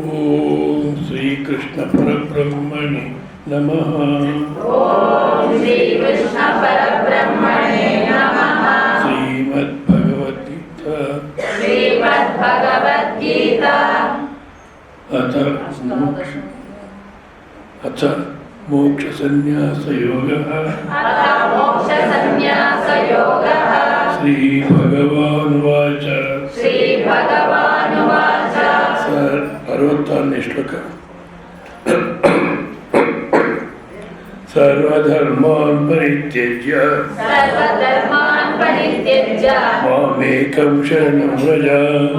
ಓಂ ಶ್ರೀ ಕೃಷ್ಣ ಪರಬ್ರಹ್ಮಣೆ ನಮಃ. ಓಂ ಶ್ರೀ ಕೃಷ್ಣ ಪರಬ್ರಹ್ಮಣೇ ನಮಃ. ಶ್ರೀಮದ್ಭಗವದ್ಗೀತಾ ಶ್ರೀಮದ್ಭಗವದ್ಗೀತಾ ಅಥ ಮೋಕ್ಷ ಸನ್ಯಾಸ ಯೋಗಃ. ಅಥ ಮೋಕ್ಷ ಸನ್ಯಾಸ ಯೋಗಃ. ಶ್ರೀ ಭಗವಾನುವಾಚ. ಶ್ರೀ ಭಗವಾನುವಾಚ. 66ನೇ ಶ್ಲೋಕ. ಸರ್ವಧರ್ಮಾನ್ ಪರಿತ್ಯಜ್ಯ ಸರ್ವಧರ್ಮಾನ್ ಪರಿತ್ಯಜ್ಯ ಮಾಮೇಕಂ ಶರಣಂ ವ್ರಜ.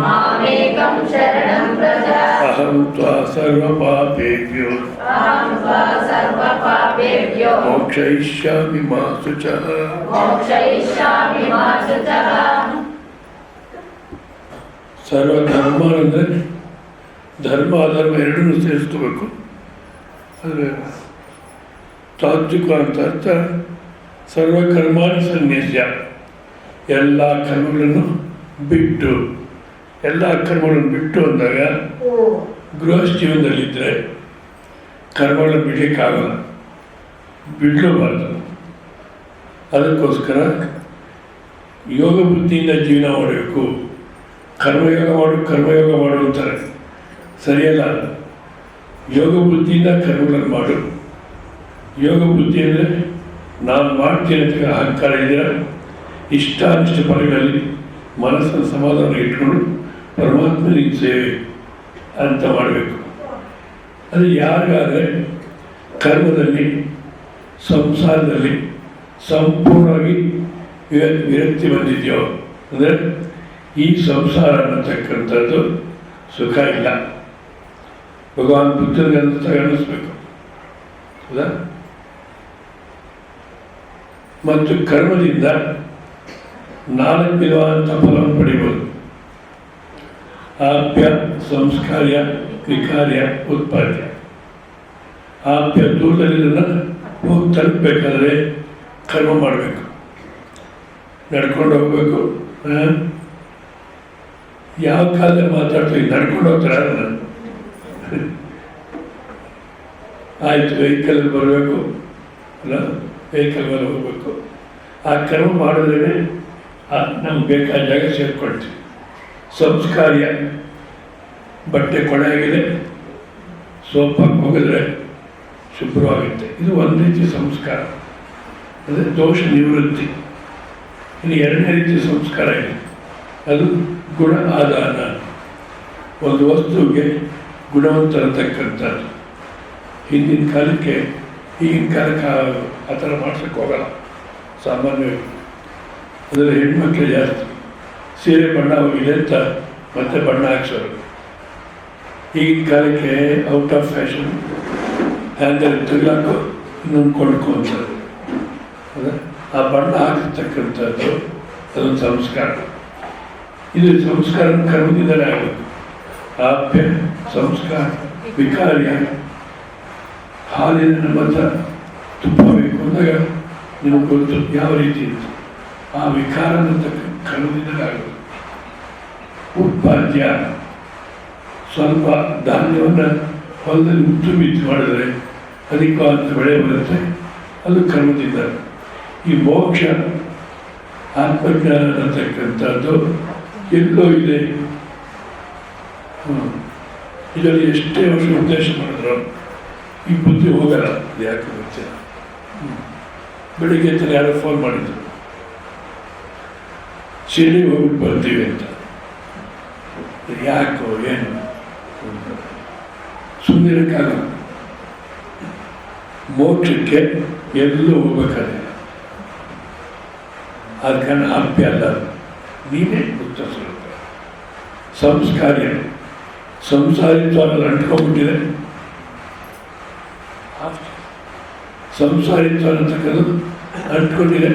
ಮಾಮೇಕಂ ಶರಣಂ ವ್ರಜ. ಅಹಂ ತ್ವಾ ಸರ್ವಪಾಪೇಭ್ಯೋ ಅಹಂ ತ್ವಾ ಸರ್ವಪಾಪೇಭ್ಯೋ ಮೋಕ್ಷಯಿಷ್ಯಾಮಿ ಮಾ ಶುಚಃ. ಮೋಕ್ಷಯಿಷ್ಯಾಮಿ ಮಾ ಶುಚಃ. ಸರ್ವಧರ್ಮ ಅಂದರೆ ಧರ್ಮ ಅಧರ್ಮ ಎರಡನ್ನೂ ಸೇರಿಸ್ಕೋಬೇಕು. ಅಂದರೆ ತಾತ್ವಿಕ ಅಂತ ಅರ್ಥ ಸರ್ವಕರ್ಮಾಣಿ ಸನ್ಯಾಸ್ಯ, ಎಲ್ಲ ಕರ್ಮಗಳನ್ನು ಬಿಟ್ಟು, ಎಲ್ಲ ಕರ್ಮಗಳನ್ನು ಬಿಟ್ಟು ಅಂದಾಗ ಗೃಹಸ್ಥ ಜೀವನದಲ್ಲಿದ್ದರೆ ಕರ್ಮಗಳನ್ನು ಬಿಡಲಿಕ್ಕಾಗಲ್ಲ, ಬಿಡಲೂಬಾರ್ದು. ಅದಕ್ಕೋಸ್ಕರ ಯೋಗ ಬುದ್ಧಿಯಿಂದ ಜೀವನ ಮಾಡಬೇಕು. ಕರ್ಮಯೋಗ ಮಾಡು ಅಂತಾರೆ, ಸರಿಯಲ್ಲ. ಯೋಗ ಬುದ್ಧಿಯಿಂದ ಕರ್ಮಗಳನ್ನು ಮಾಡು. ಯೋಗ ಬುದ್ಧಿ ಅಂದರೆ ನಾನು ಮಾಡ್ತೀನಿ ಅಂತ ಅಹಂಕಾರ ಇದ್ದೀರ, ಇಷ್ಟಾನಿಷ್ಟ ಫಲಗಳಲ್ಲಿ ಮನಸ್ಸನ್ನು ಸಮಾಧಾನ ಇಟ್ಕೊಂಡು ಪರಮಾತ್ಮನಿಗೆ ಸೇವೆ ಅಂತ ಮಾಡಬೇಕು. ಅದು ಯಾರಿಗಾದರೆ ಕರ್ಮದಲ್ಲಿ ಸಂಸಾರದಲ್ಲಿ ಸಂಪೂರ್ಣವಾಗಿ ವಿರಕ್ತಿ ಬಂದಿದೆಯೋ, ಅಂದರೆ ಈ ಸಂಸಾರ ಅನ್ನತಕ್ಕಂಥದ್ದು ಸುಖ ಇಲ್ಲ, ಭಗವಾನ್ ಬುದ್ಧನಿಗೆ ಅನ್ನಿಸ್ಬೇಕು. ಹೌದಾ? ಮತ್ತು ಕರ್ಮದಿಂದ 4 ವಿಧವಾದಂಥ ಫಲವನ್ನು ಪಡಿಬೋದು. ಆಪ್ಯ, ಸಂಸ್ಕಾರ್ಯ, ವಿಕಾರ್ಯ, ಉತ್ಪಾದ್ಯ. ಆಪ್ಯ ದೂರದಲ್ಲಿದ್ದನ್ನು ಹೋಗಿ ತಲುಪಬೇಕಾದ್ರೆ ಕರ್ಮ ಮಾಡಬೇಕು, ನಡ್ಕೊಂಡು ಹೋಗ್ಬೇಕು. ಯಾವ ಕಾಲದಲ್ಲಿ ಮಾತಾಡ್ತೀವಿ, ನಡ್ಕೊಂಡು ಹೋಗ್ತಾರೆ. ನಾನು ಆಯಿತು, ವೆಹಿಕಲಲ್ಲಿ ಬರಬೇಕು ಅಲ್ಲ, ವೆಹಿಕಲ್ ಮೇಲೆ ಹೋಗಬೇಕು. ಆ ಕರ್ಮ ಮಾಡಿದ್ರೆ ನಮ್ಗೆ ಬೇಕಾದ ಜಾಗ ಸೇರ್ಕೊಳ್ತೀವಿ. ಸಂಸ್ಕಾರ್ಯ, ಬಟ್ಟೆ ಕೊಳೆ ಆಗಿದೆ, ಸೋಪ್ ಹಾಕಿ ಹೋಗಿದ್ರೆ ಶುಭ್ರವಾಗುತ್ತೆ. ಇದು ಒಂದು ರೀತಿ ಸಂಸ್ಕಾರ, ಅಂದರೆ ದೋಷ ನಿವೃತ್ತಿ. ಇನ್ನು 2ನೇ ರೀತಿಯ ಸಂಸ್ಕಾರ ಇದೆ, ಅದು ಗುಣ ಆದಾನ. ಒಂದು ವಸ್ತುವಿಗೆ ಗುಣವಂತರತಕ್ಕಂಥದ್ದು. ಹಿಂದಿನ ಕಾಲಕ್ಕೆ ಈಗಿನ ಕಾಲಕ್ಕೆ ಆ ಥರ ಮಾಡ್ಸೋಕ್ಕೆ ಹೋಗಲ್ಲ ಸಾಮಾನ್ಯವಾಗಿ. ಅದರಲ್ಲಿ ಹೆಣ್ಮಕ್ಳು ಜಾಸ್ತಿ ಸೀರೆ ಬಣ್ಣ ಹೋಗಿದೆ ಅಂತ ಮತ್ತೆ ಬಣ್ಣ ಹಾಕ್ಸೋರು. ಈಗಿನ ಕಾಲಕ್ಕೆ ಔಟ್ ಆಫ್ ಫ್ಯಾಷನ್, ಹ್ಯಾಂಗರ್ ತೆಗ್ಲಾಕು ಇನ್ನೊಂದು ಕೊಂಡ್ಕೊ ಅಂತಾರೆ. ಆ ಬಣ್ಣ ಹಾಕಿರ್ತಕ್ಕಂಥದ್ದು ಅದೊಂದು ಸಂಸ್ಕಾರ. ಇದು ಸಂಸ್ಕಾರ ಕರ್ಮದಿಂದಲೇ ಆಗಬೇಕು. ಆಪ್ಯ, ಸಂಸ್ಕಾರ, ವಿಕಾರ್ಯ. ಹಾಲಿನ ನಮ್ಮ ಹತ್ರ ತುಪ್ಪ ಬೇಕು ಅಂದಾಗ ನಿಮಗೆ ಗೊತ್ತು ಯಾವ ರೀತಿ ಇತ್ತು. ಆ ವಿಕಾರ ಅನ್ನತಕ್ಕ ಕರ್ಮದಿಂದಲೇ ಆಗಬೇಕು. ಉತ್ಪಾದ್ಯ, ಸ್ವಲ್ಪ ಧಾನ್ಯವನ್ನು ಹೊಲದಲ್ಲಿ ಉತ್ತು ಬಿತ್ತು ಮಾಡಿದರೆ ಅಧಿಕವಾದ ಬೆಳೆ ಬರುತ್ತೆ, ಅದು ಕರ್ಮದಿಂದ. ಈ ಮೋಕ್ಷ ಆತ್ಮಜ್ಞಾನ ಅನ್ನತಕ್ಕಂಥದ್ದು ಎಲ್ಲೋ ಇದೆ. ಇದರಲ್ಲಿ ಎಷ್ಟೇ ವರ್ಷ ಉದ್ದೇಶ ಮಾಡಿದ್ರು ಈ ಬುದ್ಧಿ ಹೋಗಲ್ಲ. ಅದು ಯಾಕೆ ಗೊತ್ತಿಲ್ಲ. ಬೆಳಿಗ್ಗೆ ಅಂತ ಯಾರೋ ಫೋನ್ ಮಾಡಿದ್ರು, ಶಿರಡಿಗೆ ಹೋಗ್ಬಿಟ್ಟು ಬರ್ತೀವಿ ಅಂತ. ಯಾಕೋ ಏನು ಸುಮ್ಮನಿರಕ್ಕಾಗಲ್ಲ. ಮೋಕ್ಷಕ್ಕೆ ಎಲ್ಲೂ ಹೋಗ್ಬೇಕಾದ್ರೆ ಆದ ಕಾರಣ ಆಪ್ಯ ಅಲ್ಲ, ನೀನೇ ಉತ್ತರ ಸ್ವಲ್ಪ. ಸಂಸ್ಕಾರ್ಯ, ಸಂಸಾರಿತ್ವ ಅನ್ನೋದು ಅಂಟ್ಕೊಂಡ್ಬಿಟ್ಟಿದೆ. ಸಂಸಾರಿತ್ವ ಅನ್ನತಕ್ಕಂಥದ್ದು ಅಂಟ್ಕೊಂಡಿದೆ,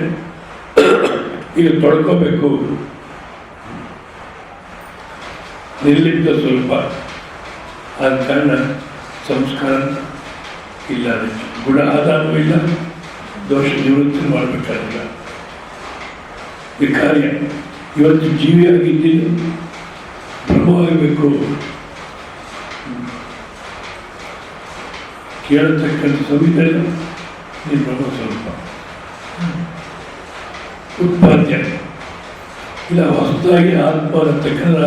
ಈಗ ತೊಳ್ಕೋಬೇಕು. ನಿರ್ಲಿಪ್ತ ಸ್ವಲ್ಪ, ಆದ ಕಾರಣ ಸಂಸ್ಕಾರ ಇಲ್ಲ, ಗುಣ ಆದಾನವೂ ಇಲ್ಲ, ದೋಷ ನಿವೃತ್ತಿ ಮಾಡಬೇಕಾಗಿಲ್ಲ. ವಿಕಾರ್ಯ, ಇವತ್ತು ಜೀವಿಯಾಗಿದ್ದೀನಿ ಬ್ರಹ್ಮವಾಗಬೇಕು. ಕೇಳತಕ್ಕಂಥ ಸಂವಿಧಾನ ನಿರ್ಮಾಣ ಸ್ವಲ್ಪ ಉತ್ಪಾದ್ಯ ಇಲ್ಲ ಹೊಸದಾಗಿ ಆತ್ಮ ಅನ್ನತಕ್ಕಂಥ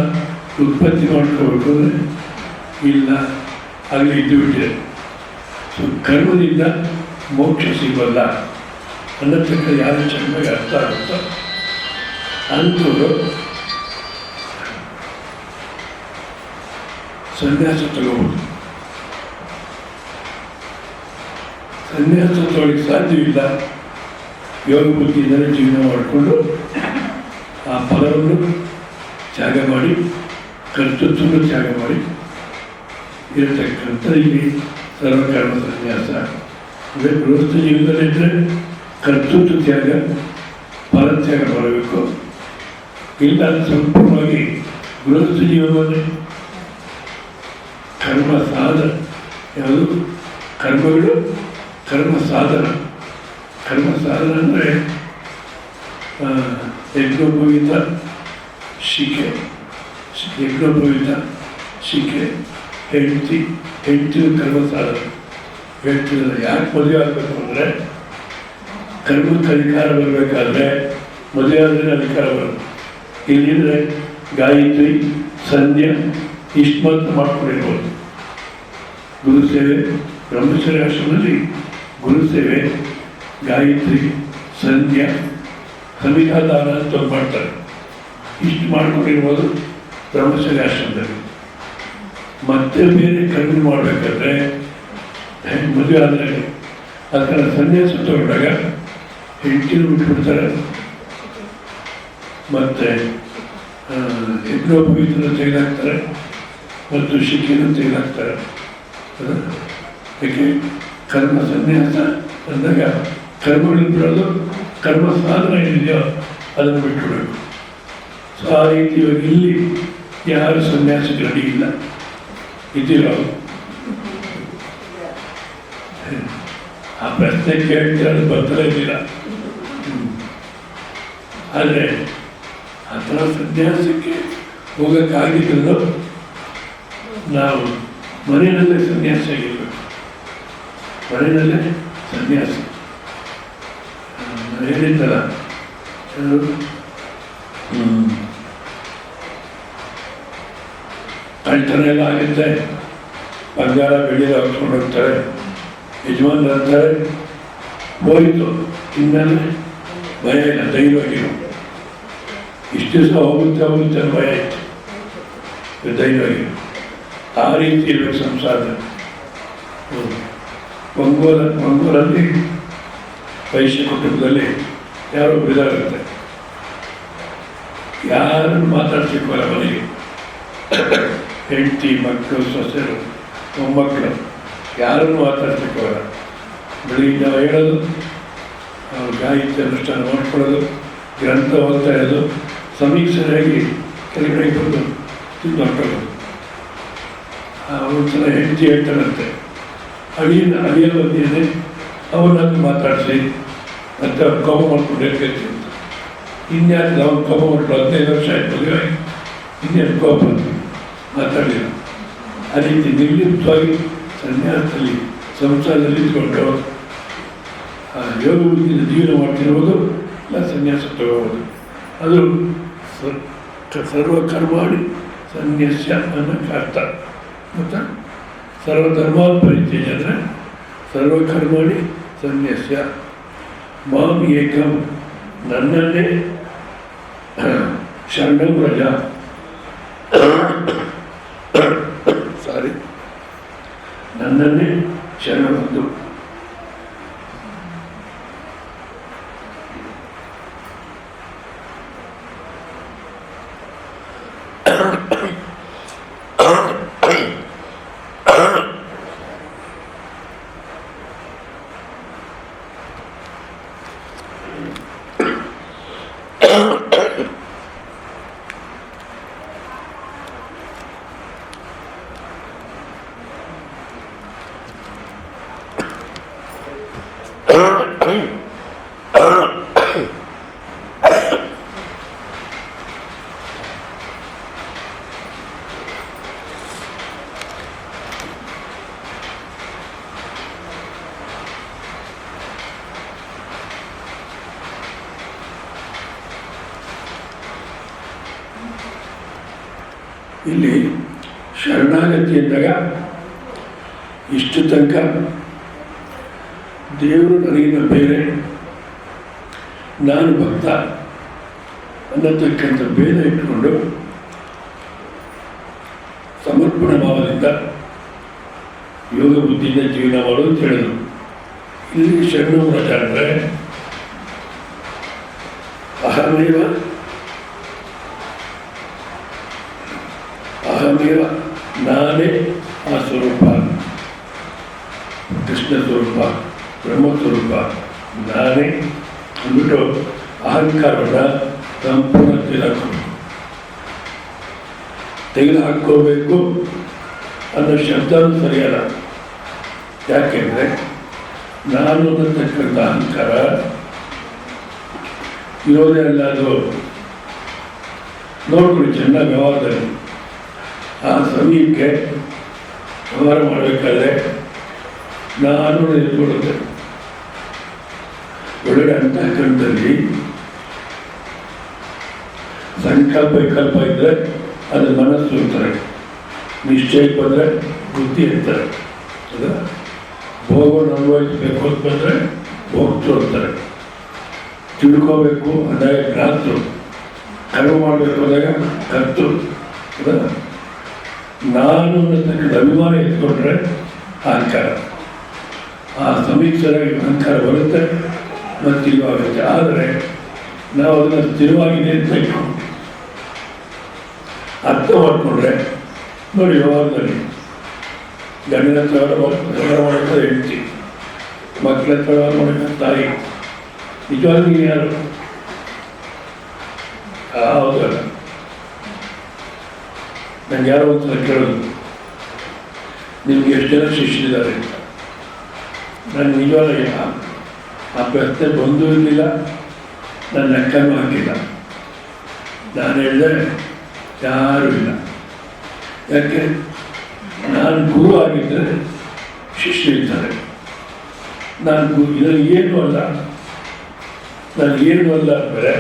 ಉತ್ಪತ್ತಿ ಮಾಡ್ಕೋಬೇಕು ಅಂದರೆ ಇಲ್ಲ ಆಗಲೇ ಇದ್ದು ಬಿಟ್ಟಿದೆ. ಸೊ ಕರ್ಮದಿಂದ ಮೋಕ್ಷ ಸಿಗೋಲ್ಲ ಅನ್ನತಕ್ಕ ಯಾರು ಚೆನ್ನಾಗಿ ಅರ್ಥ ಆಗುತ್ತೋ ಅಂಥವ್ರು ಸನ್ಯಾಸ ತಗೋಬೋದು. ಸನ್ಯಾಸ ತಗೊಳ್ಳಿಕ್ಕೆ ಸಾಧ್ಯವಿಲ್ಲ, ಯೋಗ ಬುದ್ಧಿಯಿಂದಲೇ ಜೀವನ ಮಾಡಿಕೊಂಡು ಆ ಫಲವನ್ನು ತ್ಯಾಗ ಮಾಡಿ ಕರ್ತೃತ್ವವನ್ನು ತ್ಯಾಗ ಮಾಡಿ ಇರತಕ್ಕಂಥ ಇಲ್ಲಿ ಸರ್ವಕರ್ಮ ಸನ್ಯಾಸ. ಅಂದರೆ ಗೃಹಸ್ಥ ಜೀವನದಲ್ಲಿದ್ದರೆ ಕರ್ತೃತ್ವ ತ್ಯಾಗ ಫಲತ್ಯಾಗ ಮಾಡಬೇಕು. ಇಲ್ಲ ಸಂಪೂರ್ಣವಾಗಿ ಗೃಹಸ್ಥ ಜೀವನವನ್ನೇ ಕರ್ಮ ಸಾಧನ, ಯಾವುದು ಕರ್ಮಗಳು ಕರ್ಮ ಸಾಧನ. ಕರ್ಮ ಸಾಧನ ಅಂದರೆ ಯಜ್ಞೋಪವೀತ ಶಿಕೆ, ಯಜ್ಞೋಪವೀತ ಶಿಕೆ, ಹೆಂಡತಿ ಕರ್ಮ ಸಾಧನ. ಹೇಳ್ತಿಲ್ಲ ಯಾಕೆ ಮದುವೆ ಆಗಬೇಕು ಅಂದರೆ ಕರ್ಮಕ್ಕೆ ಅಧಿಕಾರ ಬರಬೇಕಾದ್ರೆ ಮದುವೆ ಆದರೆ ಅಧಿಕಾರ ಬರೋದು. ಇಲ್ಲಿಂದರೆ ಗಾಯತ್ರಿ ಸಂಧ್ಯಾ ಇಷ್ಟು ಮಾತ್ರ ಮಾಡ್ಕೊಂಡಿರ್ಬೋದು. ಗುರುಸೇವೆ ಬ್ರಹ್ಮಚರ್ಯ ಆಶ್ರಮದಲ್ಲಿ ಗುರುಸೇವೆ ಗಾಯತ್ರಿ ಸಂಧ್ಯಾ ಸಮಿಧಾ ದಾನ ಅಂತ ಮಾಡ್ತಾರೆ. ಇಷ್ಟು ಮಾಡ್ಕೊಂಡಿರ್ಬೋದು ಬ್ರಹ್ಮಚರ್ಯ ಆಶ್ರಮದಲ್ಲಿ. ಮತ್ತೆ ಬೇರೆ ಕರ್ಮ ಮಾಡಬೇಕಾದ್ರೆ ಮದುವೆ ಆದರೆ ಅದನ್ನು ಸನ್ಯಾಸ ತಗೊಂಡಾಗ ಹೆಂಡತಿನೂ ಬಿಟ್ಬಿಡ್ತಾರೆ, ಮತ್ತು ಯಜ್ಞೋಪವೀತನ ತೆಗೆದಾಕ್ತಾರೆ ಮತ್ತು ಶಿಕ್ಷೆನೂ ತೆಗೆದಾಕ್ತಾರೆ. ಯಾಕೆ ಕರ್ಮ ಸನ್ಯಾಸ ಅಂದಾಗ ಕರ್ಮಗಳನ್ನು ಬಿಡೋದು, ಕರ್ಮ ಸಾಧನ ಏನಿದೆಯೋ ಅದನ್ನು ಬಿಟ್ಟುಬಿಡಬೇಕು. ಸೊ ಆ ರೀತಿ ಇವಾಗ ಇಲ್ಲಿ ಯಾರು ಸನ್ಯಾಸಕ್ಕೆ ರೆಡಿ ಇಲ್ಲ ಇದ್ದೀರೋ ಆ ಪ್ರಶ್ನೆ ಕೇಳ್ತೀರ ಅದು ಬರ್ತಾನೆ ಇದ್ದಿಲ್ಲ. ಆದರೆ ಆ ಥರ ಸನ್ಯಾಸಕ್ಕೆ ಹೋಗೋಕ್ಕಾಗಿದ್ರು ನಾವು ಮನೆಯಲ್ಲೇ ಸನ್ಯಾಸ ಆಗಿರ್ಬೇಕು. ಮನೆಯಲ್ಲೇ ಸನ್ಯಾಸ ಹೇಳಿದ್ದಲ್ಲ, ಕಳ್ತನ ಎಲ್ಲ ಆಗುತ್ತೆ, ಬಂಗಾರ ಬೆಳ್ಳಿ ಹಾಕ್ಕೊಂಡು ಹೋಗ್ತಾರೆ, ಯಜಮಾನ್ ಅಂತಾರೆ ಹೋಯಿತು, ಇನ್ಮೇಲೆ ಭಯ ಇಲ್ಲ, ಧೈರ್ಯವಾಗಿರು. ಇಷ್ಟು ದಿವಸ ಹೋಗುತ್ತೆ ಅಂತ ಭಯ ಇತ್ತು, ಧೈರ್ಯವಾಗಿರು. ಆ ರೀತಿ ಇರಬೇಕು ಸಂಸಾರ. ಮಂಗೋಲಲ್ಲಿ ವೈಶ್ಯ ಕುಟುಂಬದಲ್ಲಿ ಯಾರೋ ಬಿದಾಗುತ್ತೆ, ಯಾರನ್ನು ಮಾತಾಡ್ಸಿಕೋಲ್ಲ ಮನೆಗೆ. ಹೆಂಡತಿ ಮಕ್ಕಳು ಸೊಸೆರು ಮೊಮ್ಮಕ್ಕಳು ಯಾರನ್ನು ಮಾತಾಡ್ಸಿಕೋಲ್ಲ. ಬೆಳಿಗ್ಗೆ ನಾವು ಹೇಳೋದು, ಅವ್ರು ಗಾಯತ್ರಿ ಅನುಷ್ಠಾನ ಮಾಡ್ಕೊಳ್ಳೋದು, ಗ್ರಂಥ ಓದ್ತಾ ಇರೋದು, ಸಮೀಕ್ಷೆಯಾಗಿ ಕೆಳಗಡೆ ಬಂದು ತಿಂದು ಹೊರಟೋದು. ಒಂದ್ಸಲ ಹೆಂಡತಿ ಹೇಳ್ತಾರಂತೆ, ಅಳಿಯ ಬಂದಿದೆ ಅವನನ್ನು ಮಾತಾಡಿಸಿ ಮತ್ತು ಅವ್ರು ಕೋಪ ಮಾಡ್ಕೊಂಡು ಹೇಳ್ಬೇಕು ಅಂತ. ಇನ್ಯಾರು ನಾವು ಕೋಪ ಮಾಡ್ಕೊಂಡು 15 ವರ್ಷ ಆಯ್ತು ಮದುವೆ ಆಗಿ, ಇನ್ನೇನು ಕೋಪ ಮಾತಾಡಿಲ್ಲ. ಆ ರೀತಿ ನಿರ್ಲಿಪ್ತವಾಗಿ ಸನ್ಯಾಸದಲ್ಲಿ ಸಂಸಾರದಲ್ಲಿ ಇದ್ಕೊಂಡು ಯೋಗ ಬುದ್ಧಿಯಿಂದ ಜೀವನ ಮಾಡ್ತಿರ್ಬೋದು, ಇಲ್ಲ ಸನ್ಯಾಸ ತಗೋಬೋದು. ಅದು ಸರ್ವಕರ್ಮಾಣಿ ಸನ್ಯಾಸ ಅನ್ನೋಕ್ಕೆ ಅರ್ಥ. ಮತ್ತು ಸರ್ವಧರ್ಮಾನ್ ಪರಿತ್ಯಜ್ಯ ಅಂದರೆ ಸರ್ವಕರ್ಮಾಣಿ ಸನ್ಯಾಸ. ಮಾಂ ಏಕಂ ನನ್ನನ್ನೇ ಶರಣಂ ವ್ರಜ, ನನ್ನನ್ನೇ ಶರಣವೊಂದು. ಇಲ್ಲಿ ಶರಣಾಗತಿ ಅಂದಾಗ ಇಷ್ಟು ತನಕ ದೇವರು ನನಗಿನ ಬೇರೆ, ನಾನು ಭಕ್ತ ಅನ್ನತಕ್ಕಂಥ ಭೇದ ಇಟ್ಟುಕೊಂಡು ಸಮರ್ಪಣಾ ಭಾವದಿಂದ ಯೋಗ ಬುದ್ಧಿಯಿಂದ ಜೀವನ ಮಾಡು ಅಂತ ಹೇಳಿದ್ರು. ಇಲ್ಲಿ ಶರಣ ವ್ರತ ಅಂದರೆ ಅಹಮೇವ ನಾನೇ ಆ ಸ್ವರೂಪ, ಕೃಷ್ಣ ಸ್ವರೂಪ, ಬ್ರಹ್ಮ ಸ್ವರೂಪ ನಾನೇ ಅಂದ್ಬಿಟ್ಟು ಅಹಂಕಾರವನ್ನು ಸಂಪೂರ್ಣ ತೆಗೆದುಹಾಕೋಬೇಕು ಅನ್ನೋ ಶಬ್ದನೂ ಸರಿಯಲ್ಲ. ಯಾಕೆಂದರೆ ನಾನು ಅನ್ನತಕ್ಕಂಥ ಅಹಂಕಾರ ಇರೋದೇ ಅಲ್ಲ. ಅದು ನೋಡ್ಕೊಳ್ಳಿ ಚೆನ್ನಾಗಿ ವ್ಯವಹಾರದಲ್ಲಿ ಆ ಸಮಯಕ್ಕೆ ವ್ಯವಹಾರ ಮಾಡಬೇಕಾದ್ರೆ ನಾನು ನಿಂತ್ಕೊಳ್ಳುತ್ತೆ. ಒಳಗಡೆ ಅಂತಃಕರಣದಲ್ಲಿ ಸಂಕಲ್ಪ ವಿಕಲ್ಪ ಇದ್ದರೆ ಅದು ಮನಸ್ಸು ಅಂತಾರೆ, ನಿಶ್ಚಯಕ್ಕೆ ಬಂದರೆ ಬುದ್ಧಿ ಅಂತಾರೆ, ಭೋಗವನ್ನು ಅನುಭವಿಸಬೇಕು ಅಂತ ಬಂದರೆ ಭೋಕ್ತೃ ಅಂತಾರೆ, ತಿಳ್ಕೋಬೇಕು ಅಂದಾಗ ಜ್ಞಾತೃ, ಕರ್ಮ ಮಾಡಬೇಕು ಅಂದಾಗ ಕರ್ತೃ. ನಾನು ಅನ್ನತಕ್ಕಂಥ ಅಭಿಮಾನ ಎತ್ಕೊಂಡ್ರೆ ಅಹಂಕಾರ, ಆ ಸಮೀಕ್ಷರಾಗಿ ಅಹಂಕಾರ ಬರುತ್ತೆ ಮತ್ತು ಸ್ಥಿರವಾಗುತ್ತೆ. ಆದರೆ ನಾವು ಅದನ್ನು ಸ್ಥಿರವಾಗಿದೆ ಅಂತ ಇಟ್ಕೊಂಡು ಅರ್ಥ ಮಾಡಿಕೊಂಡ್ರೆ ನೋಡಿ, ವ್ಯವಹಾರದಲ್ಲಿ ಗಂಡನ ಹತ್ರ ವ್ಯವಹಾರ ಮಾಡೋದು ಹೆಂಡತಿ, ಮಕ್ಕಳ ಹತ್ರ ವ್ಯವಹಾರ ಮಾಡೋದು ತಾಯಿ. ನಿಜವಾಗಿ ನೀವು ಯಾರು? ಹೌದಲ್ಲ. ನಂಗೆ ಯಾರೋ ಒಂದ್ಸಲ ಕೇಳೋದು, ನಿಮ್ಗೆ ಎಷ್ಟು ಜನ ಶಿಷ್ಯರಿದ್ದಾರೆ? ನಾನು ನಿಜವಾಗಿ ಆ ಪ್ರಶ್ನೆ ಬಂದೂ ಇರಲಿಲ್ಲ, ನನ್ನ ಲೆಕ್ಕನೂ ಹಾಕಿಲ್ಲ. ನಾನು ಹೇಳಿದೆ ಯಾರೂ ಇಲ್ಲ. ಯಾಕೆ? ನಾನು ಗುರು ಆಗಿದ್ದರೆ ಶಿಷ್ಯರಿದ್ದಾರೆ. ನಾನು ಇದರಲ್ಲಿ ಏನೂ ಅಲ್ಲ, ನಾನು ಏನೂ ಅಲ್ಲ ಅಂದರೆ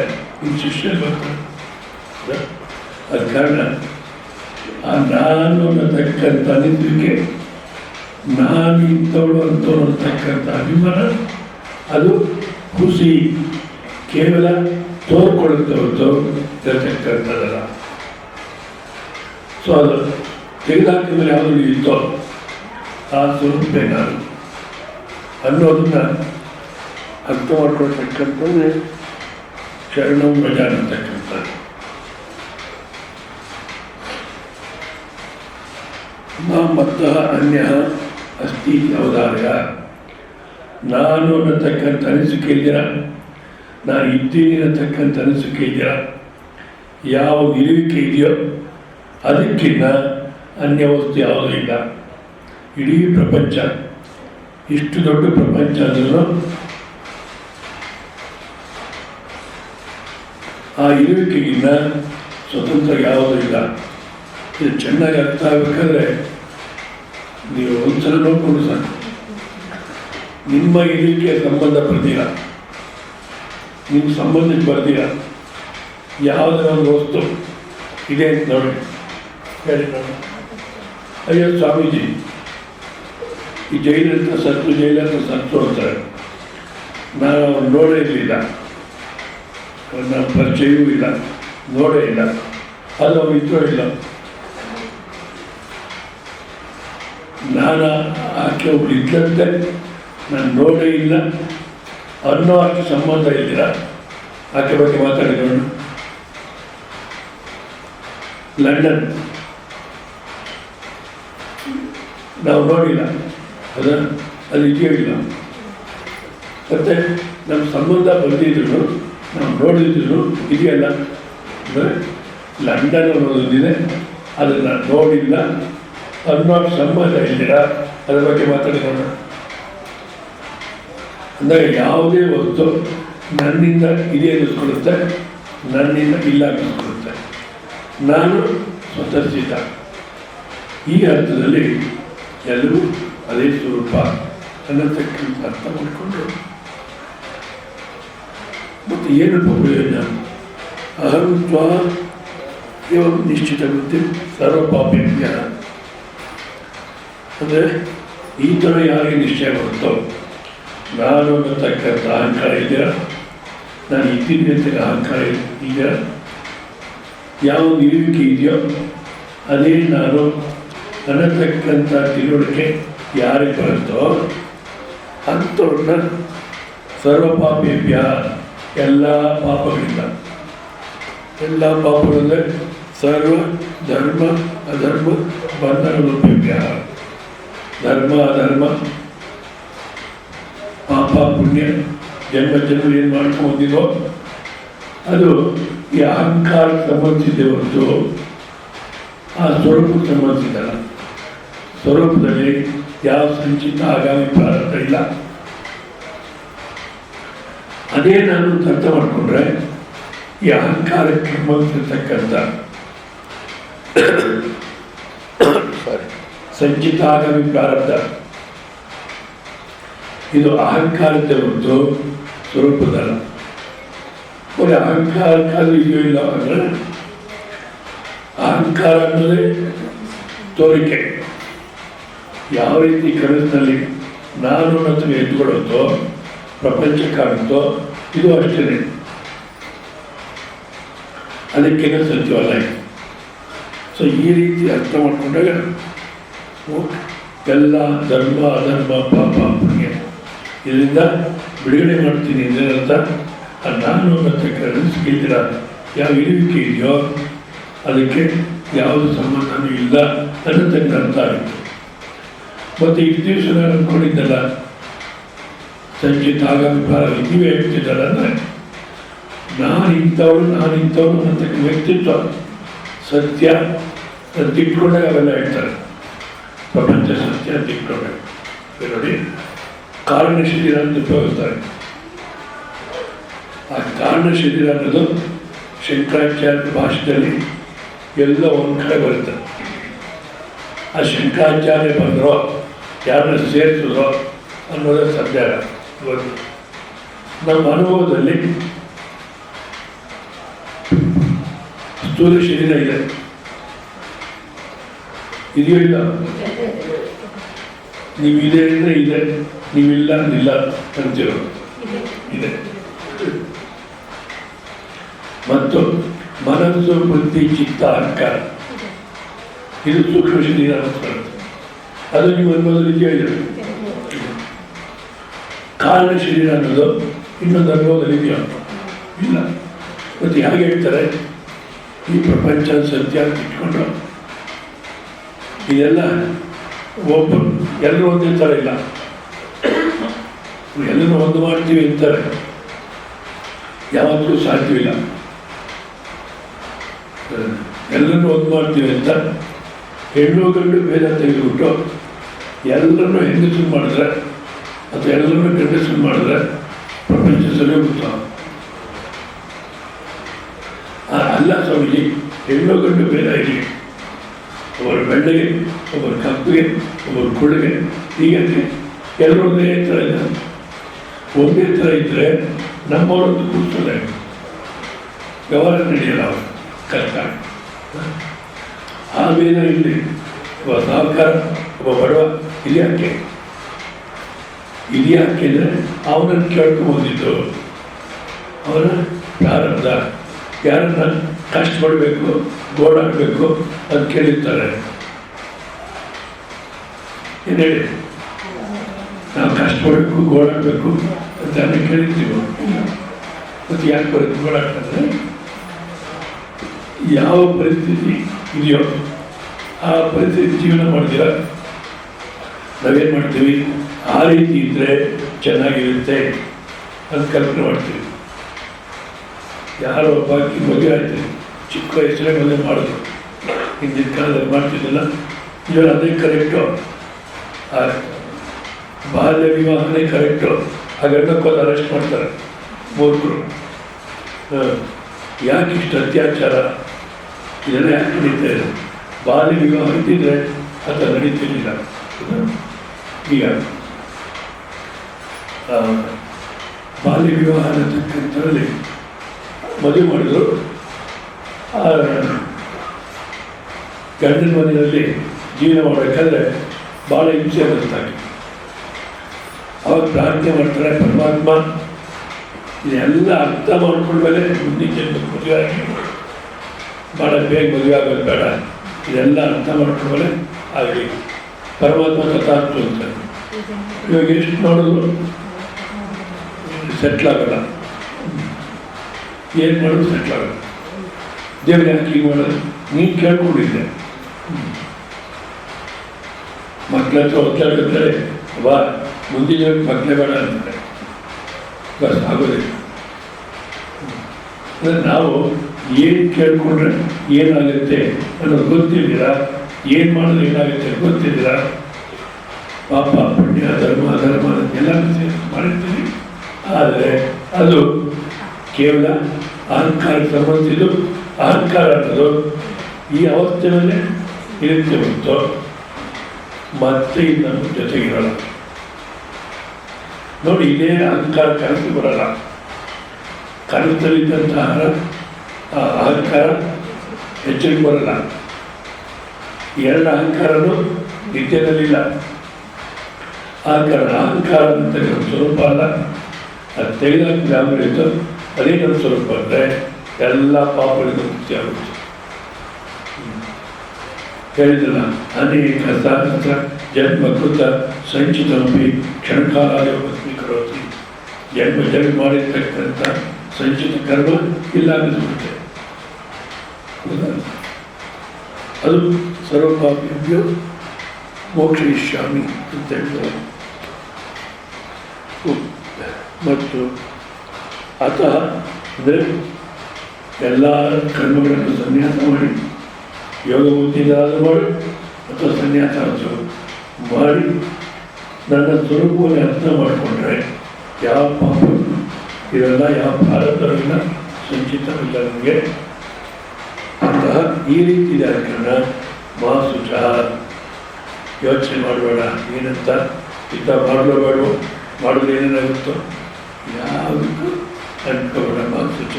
ಇನ್ನು ಶಿಷ್ಯ ಬರ್ತಾರೆ. ಅದು ಕಾರಣ ಆ ನಾನು ಅನ್ನತಕ್ಕಂಥ ನಿಂತಿಗೆ, ನಾನು ಇಂಥವಳು ಅಂತಕ್ಕಂಥ ಅಭಿಮಾನ ಅದು ಖುಷಿ ಕೇವಲ ತೋರ್ಕೊಳ್ಳುತ್ತೆ ಹೊರತು ಇರತಕ್ಕಂಥದ್ದಲ್ಲ. ಸೊ ಅದು ತೆಗೆದಾಕಿದ ಮೇಲೆ ಯಾವುದು ಇತ್ತೋ ಆ ಸ್ವರೂಪೇ ನಾನು ಅನ್ನೋದನ್ನ ಅರ್ಥ ಮಾಡ್ಕೊಳ್ತಕ್ಕಂಥದ್ದೇ ಶರಣಂ ವ್ರಜ ಅನ್ನತಕ್ಕಂಥದ್ದು. ಮತ್ತಃ ಅನ್ಯ ಅಸ್ತಿ ಅವಧಾರ್ಯ. ನಾನು ಅನ್ನತಕ್ಕಂಥ ಅನಿಸಿಕೆ ಇದ್ದೀರ, ನಾನು ಇದ್ದೀನಿ ಅನ್ನತಕ್ಕಂಥ ಅನಿಸಿಕೆ ಇದೆಯಾ, ಯಾವ ನಿಲುವಿಕೆ ಇದೆಯೋ ಅದಕ್ಕಿಂತ ಅನ್ಯ ವಸ್ತು ಯಾವುದೂ ಇಲ್ಲ. ಇಡೀ ಪ್ರಪಂಚ, ಇಷ್ಟು ದೊಡ್ಡ ಪ್ರಪಂಚ ಅಂದ್ರೂ ಆ ಇರುವಿಕೆಗಿನ್ನ ಸ್ವತಂತ್ರ ಯಾವುದೂ ಇಲ್ಲ. ಇದು ಚೆನ್ನಾಗಿ ಅರ್ಥ ಆಗಬೇಕಾದ್ರೆ ನೀವು ಒಂದ್ಸಲ ನೋಡ್ಕೊಂಡು ಸಾಕು. ನಿಮ್ಮ ಇರುವಿಕೆ ಸಂಬಂಧ ಬರ್ತೀರ, ನಿಮ್ಮ ಸಂಬಂಧಕ್ಕೆ ಬರ್ತೀರ, ಯಾವುದೇ ಒಂದು ವಸ್ತು ಇದೆ ಅಂತ ನೋಡಿ ಹೇಳಿ ನೋಡಿ. ಅಯ್ಯೋ ಸ್ವಾಮೀಜಿ, ಈ ಜೈಲಂತ ಸತ್ತು, ಜೈಲಂತ ಸತ್ತು ಅಂತಾರೆ. ನಾನು ಅವ್ರು ನೋಡೇ ಇರಲಿಲ್ಲ, ನನ್ನ ಪರಿಚಯವೂ ಇಲ್ಲ, ನೋಡೇ ಇಲ್ಲ, ಅದು ಅವ್ರು ಇದ್ರೂ ಇಲ್ಲ. ನಾನು ಆಕೆ ಒಬ್ರು ಇದ್ದಂತೆ ನಾನು ನೋಡೇ ಇಲ್ಲ ಅನ್ನೋ ಆಕೆ ಸಂಬಂಧ ಇದ್ದೀರಾ? ಆಕೆ ಬಗ್ಗೆ ಮಾತಾಡಿದ್ರು. ಲಂಡನ್ ನಾವು ನೋಡಿಲ್ಲ, ಅದು ಇದೆಯೋ ಇಲ್ಲ. ಮತ್ತು ನಮ್ಮ ಸಂಬಂಧ ಬಂದಿದ್ರು, ನಾವು ನೋಡಿದ್ರು ಇದೆಯಲ್ಲ. ಅಂದರೆ ಲಂಡನ್ ಅನ್ನೋದಿದೆ, ಅದನ್ನು ನಾನು ನೋಡಿಲ್ಲ ಅನ್ನೋ ಸಂಬಂಧ ಇದ್ದೀರಾ? ಅದ್ರ ಬಗ್ಗೆ ಮಾತಾಡಿರೋಣ. ಅಂದರೆ ಯಾವುದೇ ವಸ್ತು ನನ್ನಿಂದ ಇದೆ ಅನ್ನಿಸ್ಕೊಳ್ಳುತ್ತೆ, ನನ್ನಿಂದ ಇಲ್ಲ ಅನ್ನಿಸ್ಕೊಳ್ಳುತ್ತೆ. ನಾನು ಸ್ವತಃಸಿದ್ಧ. ಈ ಅರ್ಥದಲ್ಲಿ ಎಲ್ಲರೂ ಅದೇ ಸ್ವರೂಪ ಅನ್ನತಕ್ಕಂಥ ಅರ್ಥ ಮಾಡಿಕೊಂಡು ಮತ್ತು ಏನು ಪ್ರಯೋಜನ? ಅಹಂ ತ್ವ ಇವಾಗ ನಿಶ್ಚಿತ ಬುದ್ಧಿ ಸರ್ವಪಾಪೇಭ್ಯ. ಅಂದರೆ ಈ ಥರ ಯಾರಿಗೆ ನಿಶ್ಚಯ ಬರುತ್ತೋ, ನಾನು ಅನ್ನತಕ್ಕಂಥ ಅಹಂಕಾರ ಇದೆಯಾ, ನಾನು ಇದ್ದೀನಿ ಅಂತ ಅಹಂಕಾರ ಇದೆಯಾ, ಯಾವ ನಿಲುವಿಕೆ ಇದೆಯೋ ಅದೇ ನಾನು ಅನ್ನತಕ್ಕಂಥ ತಿಳುವಳಿಕೆ ಯಾರಿಗೆ ಬರುತ್ತೋ ಅಂಥವ್ರನ್ನ ಸರ್ವಪಾಪೇಭ್ಯ, ಎಲ್ಲ ಪಾಪಗಳಿಂದ, ಎಲ್ಲ ಪಾಪಗಳಿಂದ ಸರ್ವ ಧರ್ಮ ಅಧರ್ಮ ಬಂಧನರೂಪೇಭ್ಯ. ಧರ್ಮ ಅಧರ್ಮ ಪಾಪ ಪುಣ್ಯ ಜನ್ಮ ಜನ್ಮ ಏನು ಮಾಡ್ಕೊಂಡು ಹೋಗಿದೋ ಅದು ಈ ಅಹಂಕಾರಕ್ಕೆ ಸಂಬಂಧಿಸಿದೆ ಹೊರತು ಆ ಸ್ವರೂಪಕ್ಕೆ ಸಂಬಂಧಿಸಿದಲ್ಲ. ಸ್ವರೂಪದಲ್ಲಿ ಯಾವ ಸಂಚಿತ ಆಗಾಮಿ ಪ್ರಾರಂಭ ಇಲ್ಲ. ಅದೇ ನಾನು ಅರ್ಥ ಮಾಡಿಕೊಂಡ್ರೆ ಈ ಅಹಂಕಾರಕ್ಕೆ ಸಂಬಂಧಿಸಿರ್ತಕ್ಕಂಥ ಸಂಚಿತ ಆಗಾಮಿ ಪ್ರಾರಂಭ ಇದು ಅಹಂಕಾರದ ಹೊರತು ಸ್ವರೂಪದಲ್ಲ. ಬರೀ ಅಹಂಕಾರಕ್ಕಾದ್ರೂ ಇದೆಯೋ ಇಲ್ಲ ಅಂದರೆ ಅಹಂಕಾರ ಅನ್ನೋದೇ ತೋರಿಕೆ. ಯಾವ ರೀತಿ ಕನಸಿನಲ್ಲಿ ನಾನು ಅನ್ನೋದನ್ನು ಎದ್ದುಕೊಳ್ಳುತ್ತೋ ಪ್ರಪಂಚ ಕಾಣುತ್ತೋ ಇದು ಅಷ್ಟೇ. ಅದಕ್ಕೇನೆ ಸತ್ಯವಲ್ಲ. ಸೊ ಈ ರೀತಿ ಅರ್ಥ ಮಾಡಿಕೊಂಡಾಗ ಎಲ್ಲ ಧರ್ಮ ಅಧರ್ಮ ಪಾಪ ಪುಣ್ಯ ಇದರಿಂದ ಬಿಡುಗಡೆ ಮಾಡ್ತೀನಿ ಅಂತ ನಾನು ಅನ್ನತಕ್ಕಂಥ ಯಾವ ಇರುವಿಕೆ ಇದೆಯೋ ಅದಕ್ಕೆ ಯಾವುದು ಸಂಬಂಧನೂ ಇಲ್ಲ ಅನ್ನತಕ್ಕ ಅರ್ಥ ಆಯಿತು. ಮತ್ತು ಇಷ್ಟು ದಿವಸ ನಾನು ಅಂದ್ಕೊಂಡಿದ್ದಲ್ಲ ಸಂಚಿತ ಆಗಾಮಿ ಕಾಲ ನೀವೇ ಹೇಳ್ತಿದ್ದಲ್ಲ ಅಂದರೆ ನಾನು ಇಂಥವ್ರು ಅನ್ನತಕ್ಕ ವ್ಯಕ್ತಿತ್ವ ಸತ್ಯ ಅಂತ ಇಟ್ಕೊಂಡಾಗ ಅವೆಲ್ಲ ಹೇಳ್ತಾರೆ. ಪ್ರಪಂಚ ಸತ್ಯ ಅಂತ ಇಟ್ಕೊಂಡಾಗ ನೋಡಿ ಕಾರಣ ಶರೀರ ಅಂತ ಉಪಯೋಗಿಸ್ತಾರೆ. ಆ ಕಾರಣ ಶರೀರ ಅನ್ನೋದು ಶಂಕರಾಚಾರ್ಯ ಭಾಷೆಯಲ್ಲಿ ಎಲ್ಲ ಒಂದು ಕಡೆ ಬರುತ್ತೆ. ಆ ಶಂಕರಾಚಾರ್ಯ ಬಂದರೋ ಯಾರನ್ನ ಸೇರಿಸಿದ್ರೋ ಅನ್ನೋದೇ ಸಂದೇಹ. ಇವತ್ತು ನಮ್ಮ ಅನುಭವದಲ್ಲಿ ಸ್ಥೂಲ ಶರೀರ ಇದೆ, ಇದೆಯೋ ಇಲ್ಲ? ನೀವಿದೆ ಅಂದರೆ ಇದೆ, ನೀವಿಲ್ಲ ಇಲ್ಲ ಅಂತಿರೋ ಇದೆ. ಮತ್ತು ಮನಸ್ಸು ಬುದ್ಧಿ ಚಿತ್ತ ಅಹಂಕಾರ ಇದು ಸೂಕ್ಷ್ಮ ಶರೀರ ಅಂತ ಅದು ನೀವು ಅನುಭವದಲ್ಲಿ ಇದೆಯೋ ಇಲ್ಲ? ಕಾರಣ ಶರೀರ ಅನ್ನೋದು ಇನ್ನೊಂದು ಅನುಭವದಲ್ಲಿ ಇದೆಯೋ ಇಲ್ಲ? ಮತ್ತು ಹೇಗೆ ಹೇಳ್ತಾರೆ ಈ ಪ್ರಪಂಚ ಸತ್ಯ ಅಂತ ಇಟ್ಕೊಂಡು ಇದೆಲ್ಲ ಒಬ್ಬರು ಎಲ್ಲರೂ ಒಂದೇ ಥರ ಇಲ್ಲ, ಎಲ್ಲರೂ ಒಂದು ಮಾಡ್ತೀವಿ ಅಂತಾರೆ, ಯಾವತ್ತೂ ಸಾಧ್ಯವಿಲ್ಲ. ಎಲ್ಲರನ್ನೂ ಒಂದು ಮಾಡ್ತೀವಿ ಅಂತ ಹೆಣ್ಣು ಗಂಡು ಭೇದ ತೆಗೆದುಬಿಟ್ಟು ಎಲ್ಲರನ್ನೂ ಹೆಂಗಸರು ಮಾಡಿದ್ರೆ ಅಥವಾ ಎಲ್ಲರನ್ನೂ ಗಂಡಸರು ಮಾಡಿದ್ರೆ ಪ್ರಪಂಚ ಸರಿ ಹೋಗುತ್ತ? ಅಲ್ಲ ಸ್ವಾಮೀಜಿ, ಹೆಣ್ಣು ಗಂಡು ಭೇದ ಇರಲಿ, ಒಬ್ಬರು ಬೆಳ್ಳಗೆ ಒಬ್ಬರು ಕಪ್ಪಿಗೆ ಒಬ್ಬರು ಕುಳಿಗೆ ಹೀಗೆ ಎಲ್ಲರೂ ಒಂದೇ ಥರ ಇದೆ. ಒಂದೇ ಥರ ಇದ್ದರೆ ನಮ್ಮವರದ್ದು ಕೂರಿಸೋದೆ ವ್ಯವಹಾರ ನಡೆಯಲ್ಲ, ಅವರು ಕಷ್ಟ. ಆ ಭೇದ ಇಲ್ಲಿ ಒಬ್ಬ ಸಾಹುಕಾರ ಒಬ್ಬ ಬಡವ ಇದ್ಯಾಕೆ ಅಂದರೆ ಅವನನ್ನು ಕೇಳ್ಕೊಂಬಂದಿದ್ದು ಅವನ ಪ್ರಾರಂಭ. ಯಾರನ್ನ ಕಷ್ಟಪಡಬೇಕು ಗೋಡಾಡಬೇಕು ಅಂತ ಕೇಳಿರ್ತಾರೆ. ಏನು ಹೇಳಿ, ನಾವು ಕಷ್ಟಪಡಬೇಕು ಗೋಡಾಡಬೇಕು ಅಂತ ಕೇಳಿರ್ತೀವಿ. ಮತ್ತು ಯಾಕೆ ಬರುತ್ತೆ ಗೋಡಾಡ್ತಾರೆ? ಯಾವ ಪರಿಸ್ಥಿತಿ ಇದೆಯೋ ಆ ಪರಿಸ್ಥಿತಿ ಜೀವನ ಮಾಡ್ತೀರ. ನಾವೇನು ಮಾಡ್ತೀವಿ, ಆ ರೀತಿ ಇದ್ದರೆ ಚೆನ್ನಾಗಿರುತ್ತೆ ಅಂತ ಕಲ್ಪನೆ ಮಾಡ್ತೀವಿ. ಯಾರೋ ಒಬ್ಬಾಕಿ ಮದುವೆ ಆಯ್ತು, ಚಿಕ್ಕ ವಯಸ್ಸಲ್ಲೇ ಮದುವೆ ಮಾಡಿದ್ರು, ಹಿಂದಿನ ಕಾಲದಲ್ಲಿ ಮಾಡ್ತಿದ್ದಿಲ್ಲ. ಇವಾಗ ಅದೇ ಕರೆಕ್ಟು, ಬಾಲ್ಯ ವಿವಾಹನೇ ಕರೆಕ್ಟು. ಹಾಗನ್ನಕ್ಕೋದು ಅರೆಸ್ಟ್ ಮಾಡ್ತಾರೆ ಮೂರ್ಖರು. ಯಾಕೆ ಇಷ್ಟು ಅತ್ಯಾಚಾರ ಇದೆಲ್ಲ ಯಾಕೆ ನಡೀತಾ ಇದೆ? ಬಾಲ್ಯ ವಿವಾಹ ಇದ್ದಿದ್ರೆ ಅಥವಾ ನಡೀತಿರ್ಲಿಲ್ಲ. ಈಗ ಬಾಲ್ಯ ವಿವಾಹ ಅನ್ನತಕ್ಕಂಥದ್ರಲ್ಲಿ ಮದುವೆ ಮಾಡಿದ್ರು, ಗಂಡನ ಮನೆಯಲ್ಲಿ ಜೀವನ ಮಾಡಬೇಕಾದ್ರೆ ಭಾಳ ಹಿಂಸೆ ಅನ್ನಿಸ್ತಾಗೆ. ಅವಾಗ ಪ್ರಾರ್ಥನೆ ಮಾಡ್ತಾರೆ, ಪರಮಾತ್ಮ ಇದೆಲ್ಲ ಅರ್ಥ ಮಾಡ್ಕೊಂಡ್ಮೇಲೆ ಮುಂದಿನ ಜನ್ಮಕ್ಕೆ ಮದುವೆ ಆಗಿ ಭಾಳ ಬೇಗ ಮದುವೆ ಆಗೋದು ಬೇಡ, ಇದೆಲ್ಲ ಅರ್ಥ ಮಾಡ್ಕೊಂಡ್ಮೇಲೆ ಆಗಲಿ ಪರಮಾತ್ಮ ತಥಾಸ್ತು ಅಂತಾನೆ. ಇವಾಗ ಎಷ್ಟು ನೋಡಿದ್ರು ಸೆಟ್ಲ್ ಆಗಲ್ಲ, ಏನು ಮಾಡೋದು ಸೆಟ್ಲ್ ಆಗಲ್ಲ. ದೇವ್ರು ಯಾಕೆ ಹೀಗೆ ಮಾಡೋದು? ನೀನು ಕೇಳ್ಕೊಂಡಿದ್ದೆ. ಮಕ್ಕಳ ಹತ್ರ ಒತ್ತಾಡಿದ್ರೆ ಬಾ ಮುಂದಿನ ಮಕ್ಕಳೇ ಬೇಡ ಅಂತಾರೆ, ಬಸ್ ಆಗೋದಿಲ್ಲ. ಅಂದರೆ ನಾವು ಏನು ಕೇಳ್ಕೊಂಡ್ರೆ ಏನಾಗುತ್ತೆ ಅನ್ನೋದು ಗೊತ್ತಿದ್ದೀರಾ, ಏನು ಮಾಡಿದ್ರೆ ಏನಾಗುತ್ತೆ ಗೊತ್ತಿದ್ದೀರಾ. ಪಾಪ ಪುಣ್ಯ ಧರ್ಮ ಅಧರ್ಮ ಎಲ್ಲ ಮಾಡಿರ್ತೀವಿ. ಆದರೆ ಅದು ಕೇವಲ ಅಹಂಕಾರಕ್ಕೆ ಸಂಬಂಧಿಸಿದ್ದು. ಅಹಂಕಾರ ಅನ್ನೋದು ಈ ಅವಸ್ಥೆಯಲ್ಲೇ ಇರುತ್ತೆ ಹೊರತು ಮತ್ತೆ ಇದು ನಮ್ಮ ಜೊತೆಗಿರಲ್ಲ. ನೋಡಿ, ಇದೇ ಅಹಂಕಾರ ಕನಸು ಬರಲ್ಲ. ಕನಸಲ್ಲಿದ್ದಂತಹ ಅಹಂಕಾರ ಹೆಚ್ಚಿಗೆ ಬರಲ್ಲ. ಎರಡು ಅಹಂಕಾರನೂ ನಿತ್ಯದಲ್ಲಿಲ್ಲ. ಅಹಂಕಾರ ಅಂತ ನಮ್ಮ ಸ್ವರೂಪ ಅಲ್ಲ, ಅದು ತೆಗೆದಾಗ ಜ್ಞಾಪಕ ಇತ್ತು. ಅದೇ ನಮ್ಮ ಸ್ವರೂಪ ಅಂದರೆ ಎಲ್ಲ ಪಾಪಗಳಿಂದ ಮುಕ್ತಿ ಆಗುತ್ತೆ. ಹೇಳಿದ್ರಲ್ಲ, ಅನೇಕ ಸಹಸ್ರ ಜನ್ಮಕೃತ ಸಂಚಿತಮಿ ಕ್ಷಣಕಾಲ ಭಸ್ಮೀಕರೋತಿ. ಜನ್ಮ ಮಾಡಿರ್ತಕ್ಕಂಥ ಸಂಚಿತ ಕರ್ಮ ಇಲ್ಲ ಅನ್ನಿಸ್ಬಿಡುತ್ತೆ. ಅದು ಸರ್ವಪಾಪಿಭ್ಯೋ ಮೋಕ್ಷಯಿಷ್ಯಾಮಿ ಅಂತ ಹೇಳ್ತಾರೆ. ಮತ್ತು ಅತಃ ಅಂದರೆ ಎಲ್ಲ ಕರ್ಮಗಳನ್ನು ಸನ್ಯಾಸ ಮಾಡಿ, ಯೋಗ ಬುದ್ಧಿದಾದ ಮಾಡಿ ಅಥವಾ ಸನ್ಯಾಸ ಮಾಡಿ ನನ್ನ ಸ್ವರೂಪವನ್ನು ಅರ್ಥ ಮಾಡಿಕೊಂಡ್ರೆ ಯಾವ ಪಾಪ ಇರಲ್ಲ, ಯಾವ ಪ್ರಾರಬ್ಧವಿಲ್ಲ, ಸಂಚಿತವಿಲ್ಲ ನನಗೆ. ಅಂತಹ ಈ ರೀತಿ ಕಾರಣ ಮಾಸುಚ ಯೋಚನೆ ಮಾಡಬೇಡ. ಏನಂತ ಇಂಥ ಮಾಡಲೇಬೇಡ, ಮಾಡೋದು ಏನೇನಾಗುತ್ತೋ ಯಾವುದಕ್ಕೂ ಅನ್ಕೋಬೇಡ. ಮಾಸುಚ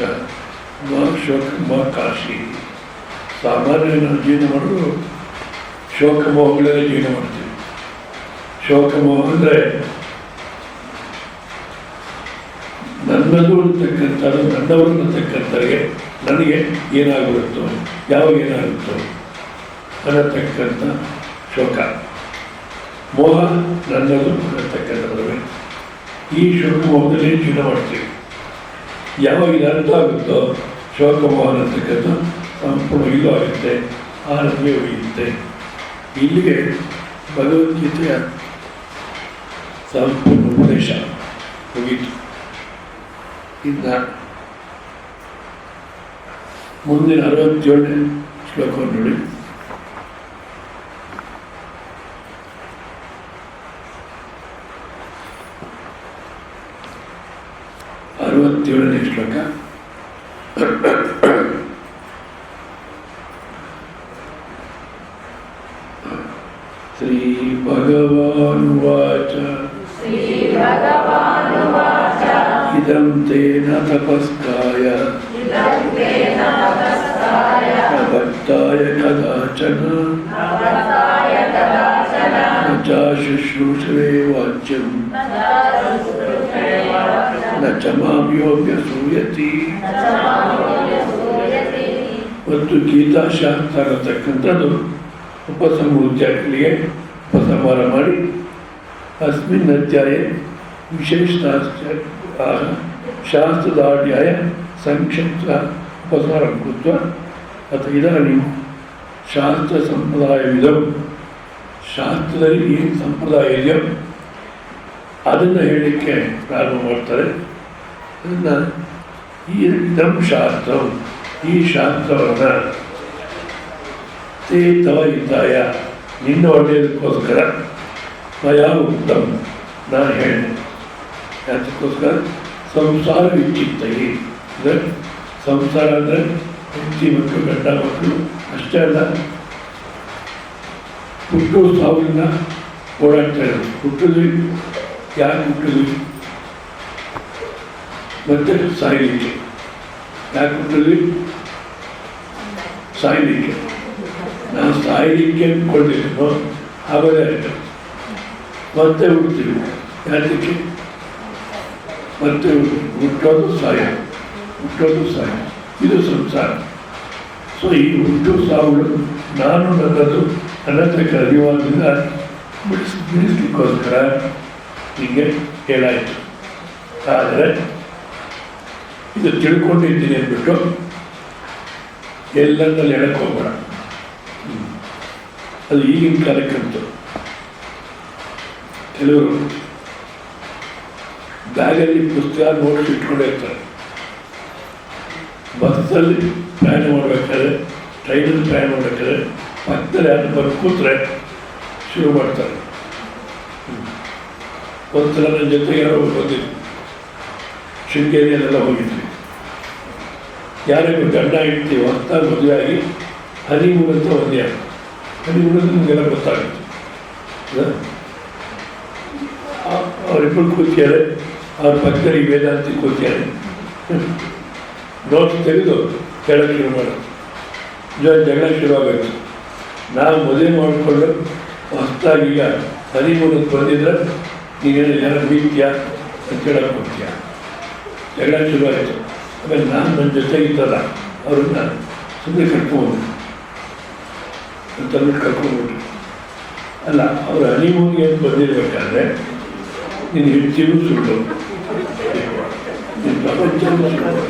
ಮಾ ಶೋಕ ಮಾ ಕಾಶಿ. ಸಾಮಾನ್ಯ ನಾವು ಜೀವನ ಮಾಡೋದು ಶೋಕ ಮೋಹಗಳೇ ಜೀವನ ಮಾಡ್ತೀವಿ. ಶೋಕ ಮೋಹ ಅಂದರೆ ನನ್ನದು ಅಂತಕ್ಕಂಥದ್ದು, ನನ್ನವರು ಅನ್ನತಕ್ಕಂಥವ್ರಿಗೆ ನನಗೆ ಏನಾಗುತ್ತೋ, ಯಾವಾಗ ಏನಾಗುತ್ತೋ ಅನ್ನತಕ್ಕಂಥ ಶೋಕ. ಮೋಹ ನನ್ನದು ಅನ್ನತಕ್ಕಂಥದ್ದು. ಈ ಶೋಕ ಮೋಹದಲ್ಲಿ ಜೀವನ ಮಾಡ್ತೀವಿ. ಯಾವಾಗ ಇದು ಅರ್ಥ ಆಗುತ್ತೋ ಶೋಕ ಮೋಹ ಅನ್ನತಕ್ಕಂಥ ಸಂಪೂರ್ಣ ಇದು ಆಗುತ್ತೆ, ಆನಂದವೇ ಉಳಿಯುತ್ತೆ. ಇಲ್ಲಿಗೆ ಭಗವದ್ಗೀತೆಯ ಸಂಪೂರ್ಣ ಉಪದೇಶ ಮುಗೀತು. ಇನ್ನು ಮುಂದಿನ 67ನೇ ಶ್ಲೋಕವನ್ನು ನೋಡಿ. ಶ್ಲೋಕ. ಶ್ರೀ ಭಗವಾನ್ ವಾಚ ಇದಂ ತೇನ ತಪಸ್ಕಾಯ ಭಕ್ತಾಯ ಕದಾಚನ ನ ಚ ಶುಶ್ರೂಷವೇ ವಾಚ್ಯಂ ನ ಚ ಮಾಂ ಯೋಗ್ಯಸೂಯತಿ. ಮತ್ತು ಗೀತಾಶಾಸ್ತ್ರ ಅನ್ನತಕ್ಕಂಥದ್ದು ಉಪಸಂಹೃತ್ಯಗಳಿಗೆ ಉಪಸಂಹಾರ ಮಾಡಿ ಅಸ್ಮಿನ್ ಅಧ್ಯಾಯ ವಿಶೇಷ ಶಾಸ್ತ್ರದಾಢ್ಯಾಯ ಸಂಕ್ಷಿಪ್ತ ಉಪಸಾರ ಕೃತ್ವ ಅಥವಾ ಇದಾನಿ ಶಾಸ್ತ್ರ ಸಂಪ್ರದಾಯವಿದಂ. ಶಾಸ್ತ್ರದಲ್ಲಿ ಏನು ಸಂಪ್ರದಾಯ ಇದೆಯೋ ಅದನ್ನು ಹೇಳಲಿಕ್ಕೆ ಪ್ರಾರಂಭ ಮಾಡ್ತಾರೆ. ಅದನ್ನು ಇದಂ ಶಾಸ್ತ್ರ, ಈ ಶಾಸ್ತ್ರವನ್ನು ತೇ ತವ ಹಿತಾಯ, ನಿನ್ನ ಒಳ್ಳೆಯದಕ್ಕೋಸ್ಕರ ಮಯಾ ಉತ್ತಮ, ನಾನು ಹೇಳಿದೆ. ಅದಕ್ಕೋಸ್ಕರ ಸಂಸಾರ ವಿಚಿತ್ತಗಿ ಅಂದರೆ ಸಂಸಾರ ಅಂದರೆ ಹೆಂಡತಿ ಮಕ್ಕಳು, ಗಂಡ ಮಕ್ಕಳು ಅಷ್ಟೇ ಅಲ್ಲ, ಹುಟ್ಟು ಸಾವಿನ ಓಡಾಡ್ತಾ ಇರೋದು. ಹುಟ್ಟಿದ್ವಿ, ಯಾಕೆ ಹುಟ್ಟಿದ್ವಿ, ಮತ್ತೆ ಸಾಯಲಿಕ್ಕೆ. ಯಾಕೆ ಹುಟ್ಟಿದ್ವಿ? ಸಾಯಲಿಕ್ಕೆ. ನಾವು ಸಾಯಲಿಕ್ಕೆ ಅಂದ್ಕೊಂಡಿದ್ದೀನೋ ಆಗೋದೇ ಆಯಿತು. ಮತ್ತೆ ಹುಡ್ತೀವಿ. ಯಾತಕ್ಕೆ? ಮತ್ತೆ ಹುಟ್ಟೋದು ಸಾಯ, ಹುಟ್ಟೋದು ಸಾಯ, ಇದು ಸಂಸಾರ. ಸೊ ಈ ಹುಟ್ಟು ಸಾವುಗಳು ನಾನು ನನ್ನದು ಅನ್ನತಕ್ಕ ಅರಿವಾದಿಂದ ಬಿಡಿಸ್ಲಿಕ್ಕೋಸ್ಕರ ಹೀಗೆ ಹೇಳಾಯಿತು. ಆದರೆ ಇದು ತಿಳ್ಕೊಂಡಿದ್ದೀನಿ ಅಂದ್ಬಿಟ್ಟು ಎಲ್ಲರಲ್ಲಿ ಹೇಳಕ್ಕೆ ಹೋಗೋಣ. ಅದು ಈಗಿನ ಕಾಲಕ್ಕಂತೂ ಕೆಲವರು ಬ್ಯಾಗಲ್ಲಿ ಪುಸ್ತಕ ನೋಟ್ಸ್ ಇಟ್ಕೊಂಡಿರ್ತಾರೆ. ಬಸ್ಸಲ್ಲಿ ಪ್ರಯಾಣ ಮಾಡಬೇಕಾದ್ರೆ, ಟ್ರೈನಲ್ಲಿ ಪ್ರಯಾಣ ಮಾಡಬೇಕಾದ್ರೆ ಪಕ್ಕದಲ್ಲಿ ಯಾರು ಬಂದು ಕೂತ್ರೆ ಶುರು ಮಾಡ್ತಾರೆ. ಒಂದ್ಸಲ ನನ್ನ ಜೊತೆಗೆ ಯಾರೋ ಬಂದಿದ್ವಿ, ಶೃಂಗೇರಿಯಲ್ಲೆಲ್ಲ ಹೋಗಿದ್ವಿ. ಯಾರಿಗೂ ಗಂಡ ಇಡ್ತೀವಿ ಹೊಸ್ತಾಗಿ ಮದುವೆ ಆಗಿ ಹನಿಮೂನ್ ಅಂತ ಒಂದೇ ಹನಿಮೂನ್ ಅಂತ ನಿಮಗೆಲ್ಲ ಗೊತ್ತಾಗುತ್ತೆ. ಅವರಿಬ್ಬರು ಕೂತಿದ್ದಾರೆ, ಅವ್ರ ಪಕ್ಕದಲ್ಲಿ ವೇದಾಂತಿ ಕೂತಿದ್ದಾರೆ. ನೋಟ್ಸ್ ತೆಗೆದು ಕೇಳಕ್ಕೆ ಶುರು ಮಾಡೋದು. ಜಗಳ ಶುರುವಾಗುತ್ತೆ. ನಾವು ಮದುವೆ ಮಾಡಿಕೊಂಡು ಹೊಸ್ತಾಗಿ ಈಗ ಹನಿಮೂನಕ್ಕೆ ಬಂದಿದ್ರೆ ನೀನೇನು ಯಾರು ಬೀಳ್ತೀಯಾ ಅಂತ ಕೇಳಕ್ಕೆ ಹೋಗ್ತೀಯ. ಜಗಳ ಶುರುವಾಯಿತು. ಆಮೇಲೆ ನಾನು ನನ್ನ ಜೊತೆಗಿದ್ದಲ್ಲ ಅವ್ರನ್ನ ಸುಮ್ಮನೆ ಕರ್ಕೊಂಡ್ಬಿಟ್ಟು ಅಂತಂದ್ಬಿಟ್ಟು ಕರ್ಕೊಂಡ್ಬಿಟ್ರು. ಅಲ್ಲ, ಅವರು ಹನಿಮೂನ್ಗೆ ಅಂತ ಬಂದಿರ್ಬೇಕಾದ್ರೆ ನೀನು ಹೆಂಡ್ತಿಯೂ ಸುಳ್ಳು, ನಿನ್ನ ಪ್ರಪಂಚವೂ ಸುಳ್ಳು.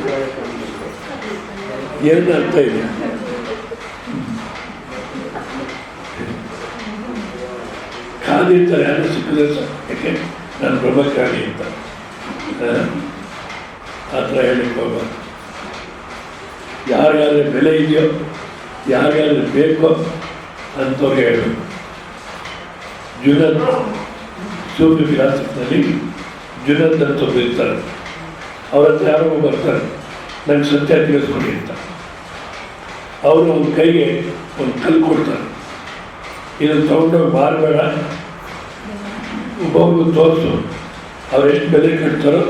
ಏನು ಅರ್ಥ ಇದೆ? ಕಾದಿರ್ತಾರೆ ಯಾರು ಸಿಕ್ಕಿದ್ರೆ ಯಾಕೆ ನಾನು ಬ್ರಹ್ಮಚಾರಿ ಅಂತ ಆ ಥರ ಹೇಳಿಕ್ಕೆ ಹೋಗ್ಬಾರ್ದು. ಯಾರ್ಯಾರ ಬೆಲೆ ಇದೆಯೋ, ಯಾರ್ಯಾರು ಬೇಕೋ ಅಂಥವ್ರಿಗೆ ಹೇಳಬೇಕು. ಜುನದ್ ಸೂಫಿ ವಿಲಾಸದಲ್ಲಿ ಜುನದ್ ಅಂತ ಇರ್ತಾರೆ. ಅವ್ರ ಹತ್ರ ಯಾರೋ ಬರ್ತಾರೆ, ನಂಗೆ ಸತ್ಯ ತಿಳಿಸ್ಕೊಡಿ ಅಂತ. ಅವರು ಒಂದು ಕೈಗೆ ಒಂದು ಕಲ್ಲು ಕೊಡ್ತಾರೆ. ಇದನ್ನು ತೊಗೊಂಡೋಗಿ ಮಾರಬೇಡ, ಒಬ್ಬೊಬ್ರು ತೋರಿಸು, ಅವ್ರು ಎಷ್ಟು ಬೆಲೆ ಕಟ್ತಾರೋ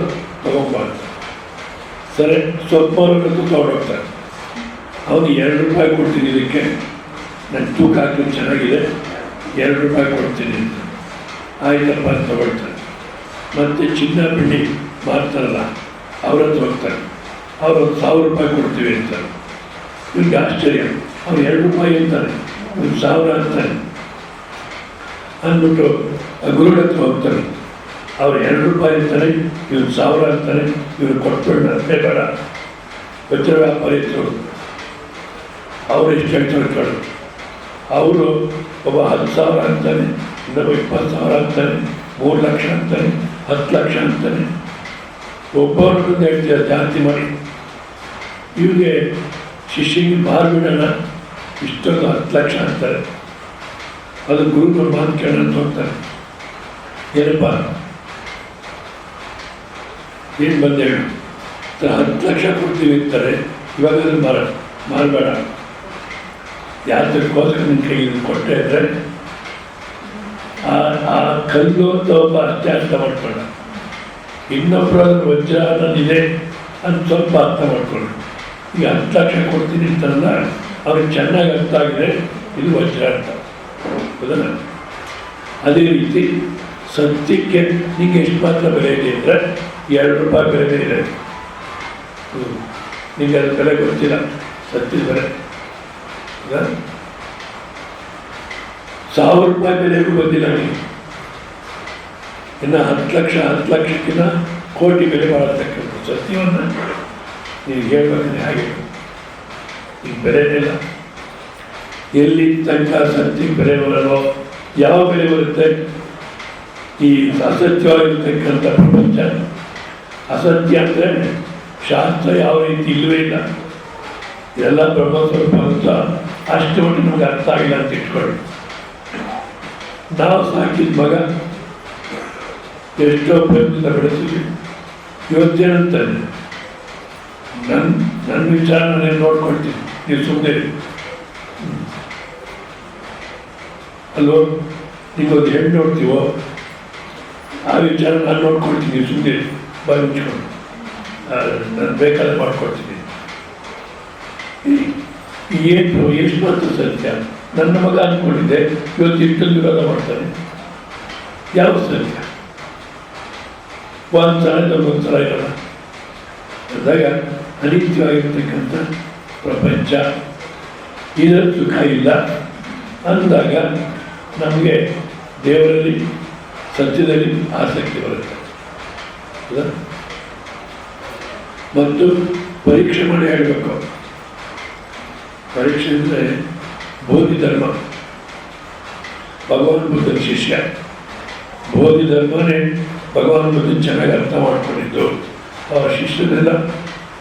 ತೊಗೊಂಬಾರ್ದು. ಸರಿ, ಸ್ವಲ್ಪ ಹೊರಗಂತೂ ತೊಗೊಂಡೋಗ್ತಾರೆ. ಅವನು 2 ರೂಪಾಯಿ ಕೊಡ್ತೀನಿ, ಇದಕ್ಕೆ ನನ್ನ ತೂಕ ಹಾಕಿ ಚೆನ್ನಾಗಿದೆ, 2 ರೂಪಾಯಿ ಕೊಡ್ತೀನಿ ಅಂತ. ಆಯ್ತಪ್ಪ ಅಂತ ತಗೊಳ್ತಾರೆ. ಮತ್ತು ಚಿನ್ನ ಬೆಳ್ಳಿ ಮಾರ್ತಾರಲ್ಲ ಅವ್ರ ಹತ್ರ ಹೋಗ್ತಾರೆ. ಅವ್ರು 1000 ರೂಪಾಯಿ ಕೊಡ್ತೀವಿ ಅಂತಾರೆ. ಇವ್ರಿಗೆ ಆಶ್ಚರ್ಯ. ಅವ್ರು 2 ರೂಪಾಯಿ ಅಂತಾರೆ, ಇವ್ರು 1000 ಅಂತಾರೆ ಅಂದ್ಬಿಟ್ಟು ಆ ಗುರುಗಳ ಹತ್ರ ಹೋಗ್ತಾರೆ. ಅವ್ರು 2 ರೂಪಾಯಿ ಅಂತಾರೆ, ಇವ್ರು 1000 ಅಂತಾರೆ. ಇವ್ರು ಕೊಟ್ಬಿಡ ಅಷ್ಟೇ ಬೇಡ. ವಜ್ರ ವ್ಯಾಪಾರಿ ಇದ್ರು, ಅವರು ಎಷ್ಟು ಹೇಳ್ತಾರೆ. ಅವರು ಒಬ್ಬ 10,000 ಅಂತಾನೆ, ಇನ್ನೊಬ್ಬ 20,000 ಅಂತಾನೆ, 3 ಲಕ್ಷ ಅಂತಾನೆ, 10 ಲಕ್ಷ ಅಂತಾನೆ. ಒಬ್ಬರನ್ನ ಹೇಳ್ತಾರೆ ಜಾಸ್ತಿ ಮಾಡಿ. ಇವ್ರಿಗೆ ಶಿಷ್ಯಗೆ ಮಾರ್ಬಿಡೋಣ, ಇಷ್ಟೊಂದು 10 ಲಕ್ಷ ಅಂತಾರೆ. ಅದು ಗುರುಗಳು ಮಾತು ಕೇಳೋಣ ಅಂತ ಹೋಗ್ತಾರೆ. ಏನಪ್ಪ ಏನು ಬಂದೆ ಹೇಳು, 10 ಲಕ್ಷ ಕೊಡ್ತೀವಿ ಅಂತಾರೆ. ಇವಾಗಾದ್ರೂ ಮಾರಬೇಡ, ಯಾತಕ್ಕೋಸ್ಕರ ನಿನ್ನ ಕೈಗೆ ಕೊಟ್ಟೆ ಅಂದರೆ ಆ ಕಲ್ಲು ಅಂತ ಒಬ್ಬ ಅಷ್ಟೇ ಅರ್ಥ ಮಾಡ್ಕೊಂಡ. ಇನ್ನೊಬ್ಬರು ವಜ್ರ ಅನ್ನೋದಿದೆ ಅಂತ ಸ್ವಲ್ಪ ಅರ್ಥ ಮಾಡ್ಕೊಂಡು ಈಗ 10 ಲಕ್ಷ ಕೊಡ್ತೀನಿ ಅಂತಂದ್ರೆ ಅವ್ರಿಗೆ ಚೆನ್ನಾಗಿ ಅರ್ಥ ಆಗಿದೆ ಇದು ವಜ್ರ ಅಂತ. ಹೌದಲ್ಲ? ಅದೇ ರೀತಿ ಸತ್ಯಕ್ಕೆ ನಿಂಗೆ ಎಷ್ಟು ಮಾತ್ರ ಬೆಲೆ ಇದೆ ಅಂದರೆ 2 ರೂಪಾಯಿ ಬೆಲೆ ಇದೆ. ನಿಂಗೆ ಅದು ಬೆಲೆ ಗೊತ್ತಿಲ್ಲ, ಸತ್ಯದ ಬೆಲೆ. 1000 ರೂಪಾಯಿ ಬೆಲೆಗೂ ಬಂದಿಲ್ಲ ನೀವು. ಇನ್ನು 10 ಲಕ್ಷಕ್ಕಿಂತ ಕೋಟಿ ಬೆಲೆ ಬಾಳತಕ್ಕಂಥ ಸತ್ಯವನ್ನು ನೀವು ಹೇಳ್ಬೇಕಂದ್ರೆ ಹಾಗೆ ಈಗ ಬೆಲೆನಿಲ್ಲ. ಎಲ್ಲಿ ತನಕ ಸತ್ಯಕ್ಕೆ ಬೆಲೆ ಬರಲ್ವೋ, ಯಾವ ಬೆಲೆ ಬರುತ್ತೆ? ಈ ಅಸತ್ಯವಾಗಿರ್ತಕ್ಕಂಥ ಪ್ರಪಂಚ. ಅಸತ್ಯ ಅಂದರೆ ಶಾಸ್ತ್ರ ಯಾವ ರೀತಿ ಇಲ್ಲವೇ ಇಲ್ಲ, ಎಲ್ಲ ಬ್ರಹ್ಮಸ್ವರೂಪ ಅಂತ ಅಷ್ಟು ಮಟ್ಟಿಗೆ ನಮ್ಗೆ ಅರ್ಥ ಆಗಿಲ್ಲ ಅಂತ ಇಟ್ಕೊಳ್ಳಿ. ನಾವು ಸಾಕಿದ ಮಗ ಎಷ್ಟೋ ಪ್ರೇಮದಿಂದ ಬೆಳೆಸಿದ್ವಿ. ಇವತ್ತೇನಂತಾನೆ, ನನ್ನ ವಿಚಾರ ನಾನೇನು ನೋಡ್ಕೊಳ್ತೀನಿ, ನೀವು ಸುಮ್ಮನೆ ಅಲ್ವೋ? ನೀವೊಂದು ಹೆಣ್ಣು ನೋಡ್ತೀವೋ, ಆ ವಿಚಾರ ನಾನು ನೋಡ್ಕೊಳ್ತೀನಿ, ಸುಮ್ಮನೆ ಬಾಯಿ ಮುಚ್ಕೊಂಡು ನಾನು ಬೇಕಾದ್ರೆ ಮಾಡ್ಕೊಳ್ತೀನಿ. ಏನು ಎಷ್ಟು ಮಾತ್ರ ಸತ್ಯ ನನ್ನ ಮಗ ಅಂದ್ಕೊಂಡಿದ್ದೆ, ಇವತ್ತು ಇಷ್ಟೊಂದು ವಿರೋಧ ಮಾಡ್ತಾನೆ. ಯಾವ ಸತ್ಯ? ಒಂದು ಸಲ ಇರಲ್ಲ ಅಂದಾಗ ಅನಿತ್ಯವಾಗಿರ್ತಕ್ಕಂಥ ಪ್ರಪಂಚ, ಇದರ ಸುಖ ಇಲ್ಲ ಅಂದಾಗ ನಮಗೆ ದೇವರಲ್ಲಿ ಸತ್ಯದಲ್ಲಿ ಆಸಕ್ತಿ ಬರುತ್ತೆ. ಮತ್ತು ಪರೀಕ್ಷೆ ಮಾಡಿ ಹೇಳಬೇಕು. ಪರೀಕ್ಷೆ ಅಂದರೆ ಬೋಧಿ ಧರ್ಮ. ಭಗವಾನ್ ಬುದ್ಧನ ಶಿಷ್ಯ ಬೋಧಿ ಧರ್ಮನೇ ಭಗವಾನ್ ಬುದ್ಧನ ಚೆನ್ನಾಗಿ ಅರ್ಥ ಮಾಡ್ಕೊಂಡಿದ್ದು, ಅವರ ಶಿಷ್ಯರೆಲ್ಲ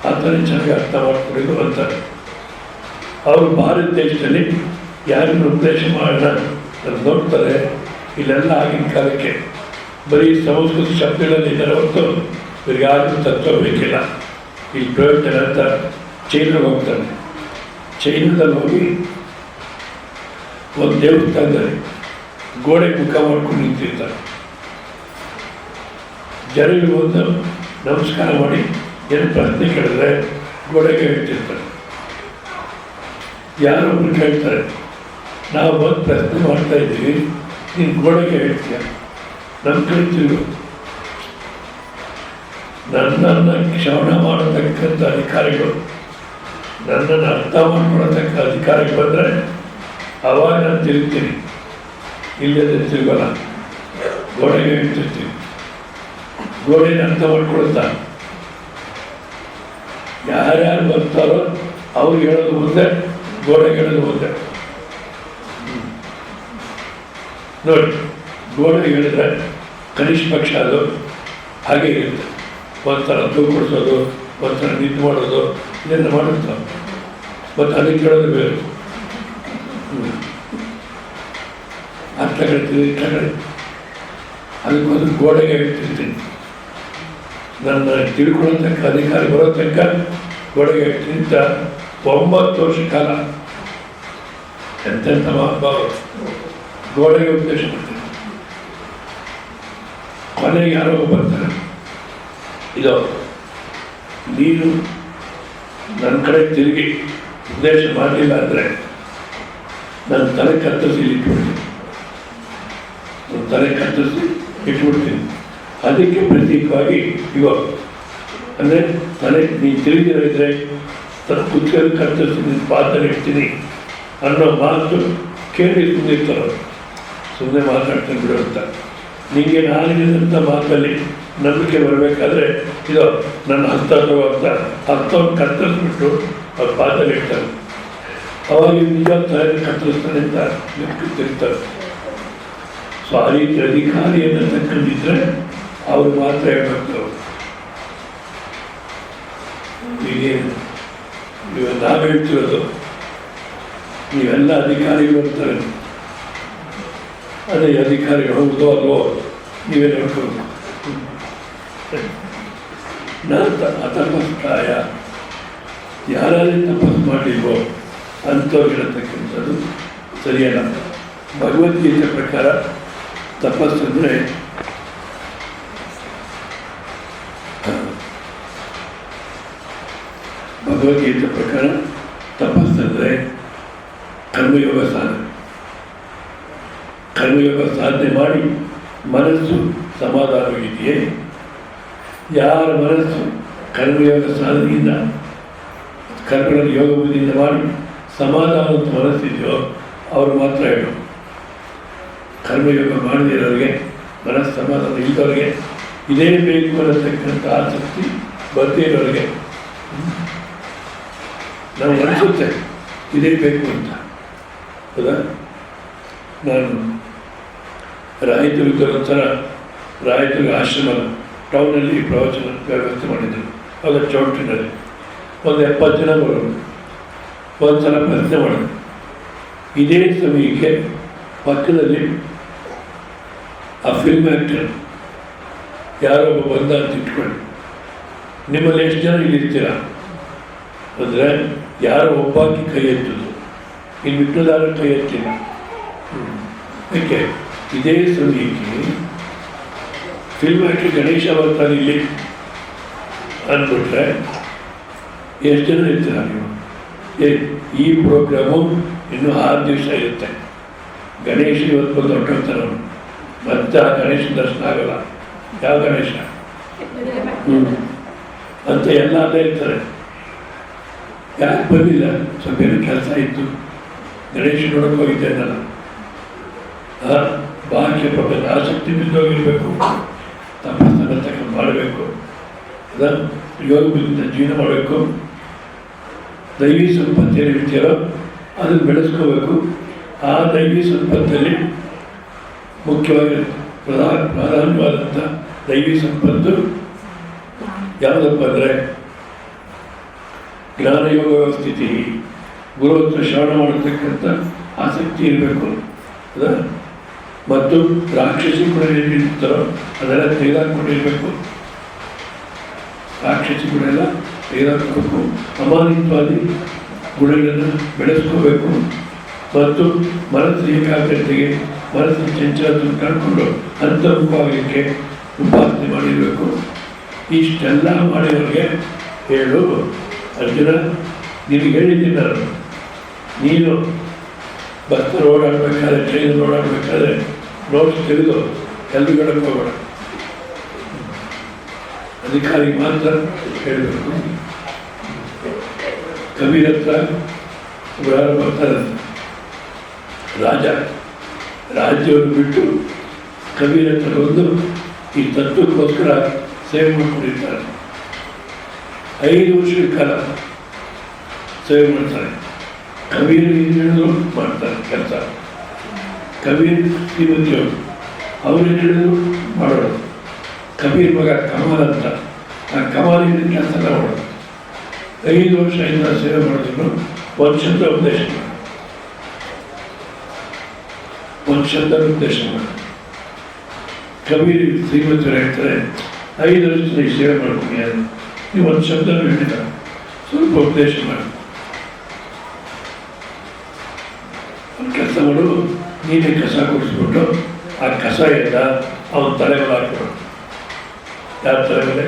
ಆತನೇ ಚೆನ್ನಾಗಿ ಅರ್ಥ ಮಾಡ್ಕೊಂಡಿದ್ದು ಅಂತಾರೆ. ಅವರು ಭಾರತ ದೇಶದಲ್ಲಿ ಯಾರನ್ನು ಉಪದೇಶ ಮಾಡೋಣ ಅಂತ ನೋಡ್ತಾರೆ. ಇಲ್ಲೆಲ್ಲ ಆಗಿನ ಕಾಲಕ್ಕೆ ಬರೀ ಸಂಸ್ಕೃತ ಶಬ್ದಗಳಲ್ಲಿ ಇದ್ದಾರೆ ಹೊರತು ಇವರಿಗೆ ಯಾರಿಗೂ ತತ್ವ ಬೇಕಿಲ್ಲ. ಇಲ್ಲಿ ಪ್ರಯೋಜನ ಅಂತ ಚೈನಾಗೆ ಹೋಗ್ತಾನೆ. ಚೈನಾದಲ್ಲಿ ಹೋಗಿ ಒಂದು ದೇವಸ್ಥಾನದಲ್ಲಿ ಗೋಡೆ ಮುಖ ಮಾಡ್ಕೊಂಡು ನಿಂತಿರ್ತಾರೆ. ಜನರು ಒಂದು ನಮಸ್ಕಾರ ಮಾಡಿ ಏನು ಪ್ರಶ್ನೆ ಕೇಳಿದ್ರೆ ಗೋಡೆಗೆ ಹೇಳ್ತಿರ್ತಾರೆ. ಯಾರೊಬ್ರು ಕೇಳ್ತಾರೆ, ನಾವು ಒಂದು ಪ್ರಶ್ನೆ ಮಾಡ್ತಾ ಇದ್ದೀವಿ, ನೀನು ಗೋಡೆಗೆ ಹೇಳ್ತೀಯ, ನಮ್ಮ ಕಡೆ ತಿರುಗು. ನನ್ನನ್ನು ಶ್ರವಣ ಮಾಡತಕ್ಕಂಥ ಅಧಿಕಾರಿಗಳು, ನನ್ನನ್ನು ಅರ್ಥ ಮಾಡ್ಕೊಳತಕ್ಕ ಅಧಿಕಾರಿಗೆ ಬಂದರೆ ಅವಾಗ ನಾನು ತಿರುಗ್ತೀನಿ, ಇಲ್ಲದೆ ತಿರುಗಲ್ಲ. ಗೋಡೆಗೆ ಹೇಳ್ತಿರ್ತೀವಿ. ಗೋಡೆನ ಅರ್ಥ ಮಾಡ್ಕೊಳ್ತಾ ಯಾರ್ಯಾರು ಬರ್ತಾರೋ ಅವ್ರಿಗೆ ಹೇಳೋದು ಮುಂದೆ, ಗೋಡೆಗೆ ಹೇಳೋದು ಮುಂದೆ. ನೋಡಿ, ಗೋಡೆಗೆ ಹೇಳಿದ್ರೆ ಕನಿಷ್ಠ ಪಕ್ಷ ಅದು ಹಾಗೆ ಇರುತ್ತೆ. ಒಂಥರ ತೂಕೊಡಿಸೋದು, ಒಂಥರ ನಿಂತು ಮಾಡೋದು, ಇದನ್ನು ಮಾಡುತ್ತಾರೆ. ಮತ್ತು ಅದಕ್ಕೆ ಹೇಳೋದು ಬೇರೆ. ಅರ್ಥ ಕಳಿತೀವಿ, ಇಷ್ಟ ಕಳಿ. ಅದಕ್ಕೊಂದು ಗೋಡೆಗೆ ಹೇಳ್ತಿರ್ತೀನಿ. ನನ್ನ ತಿಳ್ಕೊಳ್ಳೋತಕ್ಕ ಅಧಿಕಾರಿ ಬರೋ ತನಕ ಗೋಡೆಗೆ ಹೇಳ್ತೀನಿ ಅಂತ 9 ವರ್ಷ ಕಾಲ ಎಂತೆಂಥ ಮಹಾನುಭಾವರು ಗೋಡೆಗೆ ಉಪದೇಶ ಮಾಡ್ತಾರೆ. ಕೊನೆಗೆ ಯಾರೋ ಬರ್ತಾರೆ, ಇದು ನೀನು ನನ್ನ ಕಡೆ ತಿರುಗಿ ಉಪದೇಶ ಮಾಡಲಿಲ್ಲ ಅಂದರೆ ನನ್ನ ತಲೆ ಕತ್ತರಿಸಿ ಇಟ್ಬಿಡ್ತೀನಿ, ನನ್ನ ತಲೆ ಕತ್ತರಿಸಿ ಇಟ್ಬಿಡ್ತೀನಿ. ಅದಕ್ಕೆ ಪ್ರತೀಕವಾಗಿ ಇವಾಗ ಅಂದರೆ ತಲೆ ನೀನು ತಿರುಗಿದ್ರೆ ಕುತ್ತಿಗೆ ಕತ್ತರಿಸಿ ನಿನ್ನ ಪಾತ್ರೆ ಇಡ್ತೀನಿ ಅನ್ನೋ ಮಾತು ಕೇಳಿ ಸುಮ್ಮನಿರ್ತಾರೆ. ಸುಮ್ಮನೆ ಮಾತಾಡ್ತೀನಿ ಬಿಡು ಅಂತ. ನಿಮಗೆ ನಾನಿದಂಥ ಮಾತಲ್ಲಿ ನಂಬಿಕೆ ಬರಬೇಕಾದ್ರೆ ಇದು ನನ್ನ ಹಸ್ತ ಅಂತ ಹಸ್ತವನ್ನು ಕತ್ತರಿಸ್ಬಿಟ್ಟು ಅವ್ರ ಪಾತ್ರೆ ಇಡ್ತಾರೆ. ಅವಾಗ ನಿಜ ತಲೆ ಕತ್ತರಿಸ್ತಾನೆ ಅಂತ ತಿರ್ತಾರೆ. ಸೊ ಆ ರೀತಿ ಅಧಿಕಾರಿಯನ್ನು ತಕ್ಕೊಂಡಿದ್ರೆ ಅವ್ರು ಮಾತ್ರ ಹೇಳ್ಬೇಕು. ಈಗೇನು ಇವಾಗ ನಾವು ಹೇಳ್ತಿರೋದು, ನೀವೆಲ್ಲ ಅಧಿಕಾರಿಗಳು ಅಂತಾರೆ. ಅದೇ ಅಧಿಕಾರಿಗಳು ಹೌದೋ ಅಲ್ವೋ ನೀವೇ ಹೇಳ್ಕೋಬೇಕು. ತಪಸ್ಕಾಯ ಯಾರಾದ್ರೂ ತಪಸ್ಸು ಮಾಡಿಲ್ವೋ ಅಂಥವ್ರಿಗಿರತಕ್ಕಂಥದ್ದು ಸರಿಯಲ್ಲ. ಭಗವದ್ಗೀತೆ ಪ್ರಕಾರ ತಪಸ್ಸಂದರೆ ಭಗವದ್ಗೀತೆ ಪ್ರಕಾರ ತಪಸ್ಸಂದರೆ ಕರ್ಮಯೋಗ ಸಾಧನೆ. ಕರ್ಮಯೋಗ ಸಾಧನೆ ಮಾಡಿ ಮನಸ್ಸು ಸಮಾಧಾನವಾಗಿದೆಯೇ, ಯಾರ ಮನಸ್ಸು ಕರ್ಮಯೋಗ ಸಾಧನೆಯಿಂದ ಕರ್ಮಗಳನ್ನು ಯೋಗ ಬುದ್ಧಿಯಿಂದ ಮಾಡಿ ಸಮಾಧಾನದ ಮನಸ್ಸಿದೆಯೋ ಅವರು ಮಾತ್ರ ಹೇಳು. ಕರ್ಮಯೋಗ ಮಾಡದಿರೋರಿಗೆ, ಮನಸ್ಸು ಸಮಾಧಾನ ಇಲ್ಲದವ್ರಿಗೆ, ಇದೇ ಬೇಕು ಅನ್ನತಕ್ಕಂಥ ಆಸಕ್ತಿ ಬರದೇ ಇರೋರಿಗೆ ನಾವು ಅನಿಸುತ್ತೆ ಇದೇ ಬೇಕು ಅಂತ. ಹೌದಾ? ನಾನು ರಾಯಚೂರಿಗೊಂಥರ ರಾಯಚೂರು ಆಶ್ರಮ ಟೌನಲ್ಲಿ ಪ್ರವಚನ ವ್ಯವಸ್ಥೆ ಮಾಡಿದ್ದರು. ಅದು ಚೌಟ್ರಿನಲ್ಲಿ ಒಂದು 70 ಜನ ಬರೋರು. ಒಂದು ಸಲ ಪ್ರಶ್ನೆ ಮಾಡೋದು. ಇದೇ ಸಮಯಕ್ಕೆ ಪಕ್ಕದಲ್ಲಿ ಆ ಫಿಲ್ಮ್ ಆ್ಯಕ್ಟರ್ ಯಾರೊಬ್ಬ ಬಂದ ಅಂತ ಇಟ್ಕೊಳ್ಳಿ. ನಿಮ್ಮಲ್ಲಿ ಎಷ್ಟು ಜನ ಇಲ್ಲಿರ್ತೀರ ಅಂದರೆ ಯಾರೋ ಒಬ್ಬಾಕಿ ಕೈ ಎತ್ತುದು, ಇನ್ನು ಮಿಕ್ಕದಾರ ಕೈ ಎತ್ತಿಲ್ಲ. ಯಾಕೆ? ಇದೇ ಸಮಯಕ್ಕೆ ಫಿಲ್ಮ್ ಆ್ಯಕ್ಟರ್ ಗಣೇಶ ಬರ್ತಾನೆ ಇಲ್ಲಿ ಅಂದ್ಬಿಟ್ರೆ ಎಷ್ಟು ಜನ ಇರ್ತೀರ ನೀವು? ಈ ಪ್ರೋಗ್ರಾಮು ಇನ್ನೂ 6 ದಿವಸ ಇರುತ್ತೆ. ಗಣೇಶ ಇವತ್ತು ಬಂದು ಹೊರಟೋಗ್ತಾರೆ ಅವನು, ಮತ್ತೆ ಆ ಗಣೇಶ ದರ್ಶನ ಆಗಲ್ಲ. ಯಾವ ಗಣೇಶ ಅಂತ ಎಲ್ಲ ಅಲ್ಲೇ ಇರ್ತಾರೆ. ಯಾಕೆ ಬಂದಿಲ್ಲ? ಸ್ವಲ್ಪ ಏನೋ ಕೆಲಸ ಇತ್ತು, ಗಣೇಶ ನೋಡಕ್ಕೆ ಹೋಗಿದ್ದೆ ನಾನು. ಬಾಹ್ಯ ಪ್ರಪಂಚ ಆಸಕ್ತಿ ಬಿದ್ದೋಗಿರ್ಬೇಕು, ತಪಸ್ಸನ್ನು ತಗೊಂಡು ಮಾಡಬೇಕು, ಯೋಗದಿಂದ ಜೀವನ ಮಾಡಬೇಕು. ದೈವಿ ಸಂಪತ್ತು ಏನು ಇರ್ತೀರೋ ಅದನ್ನು ಬೆಳೆಸ್ಕೋಬೇಕು. ಆ ದೈವಿ ಸಂಪತ್ತಲ್ಲಿ ಮುಖ್ಯವಾಗಿ ಪ್ರಾಧಾನ್ಯವಾದಂಥ ದೈವಿ ಸಂಪತ್ತು ಯಾವುದಪ್ಪ ಅಂದರೆ ಜ್ಞಾನಯೋಗ ಸ್ಥಿತಿ, ಗುರು ಹತ್ರ ಶ್ರವಣ ಮಾಡತಕ್ಕಂಥ ಆಸಕ್ತಿ ಇರಬೇಕು. ಮತ್ತು ರಾಕ್ಷಸಿ ಕೂಡ ಏನಿರ್ತಾರೋ ಅದೆಲ್ಲ ತೆಗೆದಾಕೊಂಡಿರಬೇಕು. ರಾಕ್ಷಸಿ ಕೂಡ ಎಲ್ಲ ತೆಗೆದಾಕಬೇಕು. ಅಮಾನಿತ್ವಾದಿ ಗುಣಗಳನ್ನು ಬೆಳೆಸ್ಕೋಬೇಕು. ಮತ್ತು ಮನಸ್ಸು ಏಕಾಗ್ರತೆಗೆ, ಮನಸ್ಸಿನ ಚಂಚಲತೆಯನ್ನು ಕಂಡುಕೊಂಡು ಅಂತರ್ಮುಖವಾಗಲಿಕ್ಕೆ ಉಪಾಸನೆ ಮಾಡಿರಬೇಕು. ಇಷ್ಟೆಲ್ಲ ಮಾಡಿದವರಿಗೆ ಹೇಳು ಅರ್ಜುನ, ನಿನಗೆ ಹೇಳಿದ್ದೀನಿ ನಾನು, ನೀನು ಬಸ್ಸಲ್ಲಿ ಓಡಾಡಬೇಕಾದ್ರೆ, ಟ್ರೈನಲ್ಲಿ ಓಡಾಡಬೇಕಾದ್ರೆ ನೋಟ್ಸ್ ತೆಗೆದು ಎಲ್ಲರೂ ಹೇಳಕ್ಕೆ ಹೋಗೋಣ, ಅಧಿಕಾರಿಗೆ ಮಾತ್ರ ಹೇಳಬೇಕು. ಕಬೀರ್ ಹತ್ರ ಯಾರು ಬರ್ತಾರೆ, ರಾಜ್ಯವನ್ನು ಬಿಟ್ಟು ಕಬೀರ್ ಹತ್ರ ಬಂದು ಈ ತತ್ವಕ್ಕೋಸ್ಕರ ಸೇವೆ ಮಾಡಿಕೊಂಡಿರ್ತಾರೆ. 5 ವರ್ಷಗಳ ಕಾಲ ಸೇವೆ ಮಾಡ್ತಾರೆ. ಕಬೀರ್ ಏನು ಹೇಳಿದ್ರು ಮಾಡ್ತಾರೆ ಕೆಲಸ. ಕಬೀರ್ ಶ್ರೀಮತಿಯವರು ಅವ್ರೇನು ಹೇಳಿದ್ರು ಮಾಡೋದು. ಕಬೀರ್ ಮಗ ಕಮಾಲ್ ಅಂತ, ಆ ಕಮಾಲ್ ಏನು ಕೆಲಸ ಮಾಡೋದು. 5 ವರ್ಷ ಇಂದ ಸೇವೆ ಮಾಡಿದ್ರು. ಒಂದು ಶಬ್ದ ಉಪದೇಶ ಮಾಡಿ, ಒಂದು ಶಬ್ದ ಉಪದೇಶ ಮಾಡಿ. ಕಬೀರ್ ಶ್ರೀಮತಿಯವರು ಹೇಳ್ತಾರೆ, 5 ವರ್ಷ ಈ ಸೇವೆ ಮಾಡ್ತೀನಿ, ನೀವು ಒಂದು ಶಬ್ದನೂ ಹೇಳಿಲ್ಲ, ಸ್ವಲ್ಪ ಉಪದೇಶ ಮಾಡಿ. ಒಂದು ಕೆಲಸ ಮಾಡು, ನೀನೇ ಕಸ ಕೊಡಿಸ್ಬಿಟ್ಟು ಆ ಕಸ ಎಲ್ಲ ಅವನ ತಲೆ ಮೇಲೆ ಹಾಕ್ಬಿಡು. ಯಾರ ತಲೆ ಮೇಲೆ?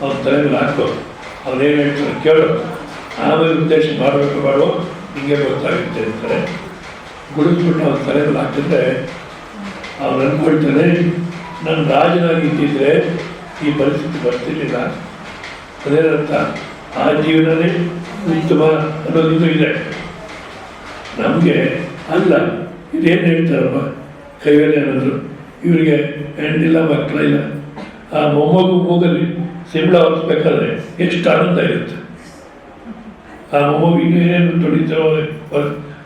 ಅವನ ತಲೆ ಮೇಲೆ ಹಾಕೋ. ಅವನೇನು ಹೇಳ್ತಾರೆ ಕೇಳು, ಆಮೇಲೆ ಉದ್ದೇಶ ಮಾಡಬೇಕು ಮಾಡುವ, ಹಿಂಗೆ ಗೊತ್ತಾಗುತ್ತೆ ಅಂತಾರೆ. ಗುಡಿಸ್ಬಿಟ್ಟು ಅವನ ತಲೆ ಮೇಲೆ ಹಾಕಿದ್ರೆ ಅವನು ಅಂದ್ಕೊಳ್ತಾನೆ, ನಾನು ರಾಜನಾಗಿ ಇದ್ದಿದ್ರೆ ಈ ಪರಿಸ್ಥಿತಿ ಬರ್ತಿರ್ಲಿಲ್ಲ. ಅದೇನಂತ ಆ ಜೀವನನೇ ಉತ್ತಮ ಅನ್ನೋದಿದು ಇದೆ ನಮಗೆ. ಅಲ್ಲ, ಇದೇನು ಹೇಳ್ತಾರಪ್ಪ ಕೈಯಲ್ಲಿ ಅನ್ನೋದು, ಇವರಿಗೆ ಹೆಣ್ಣಿಲ್ಲ ಮಕ್ಕಳಿಲ್ಲ, ಆ ಮೊಮ್ಮಗು ಮೂಗಲ್ಲಿ ಸಿಂಬಳ ಹೊರಿಸ್ಬೇಕಾದ್ರೆ ಎಷ್ಟು ಆನಂದ ಇರುತ್ತೆ. ಆ ಮೊಮ್ಮಗು ಇನ್ನೇನೇನು ತೊಡಿತಾರೋ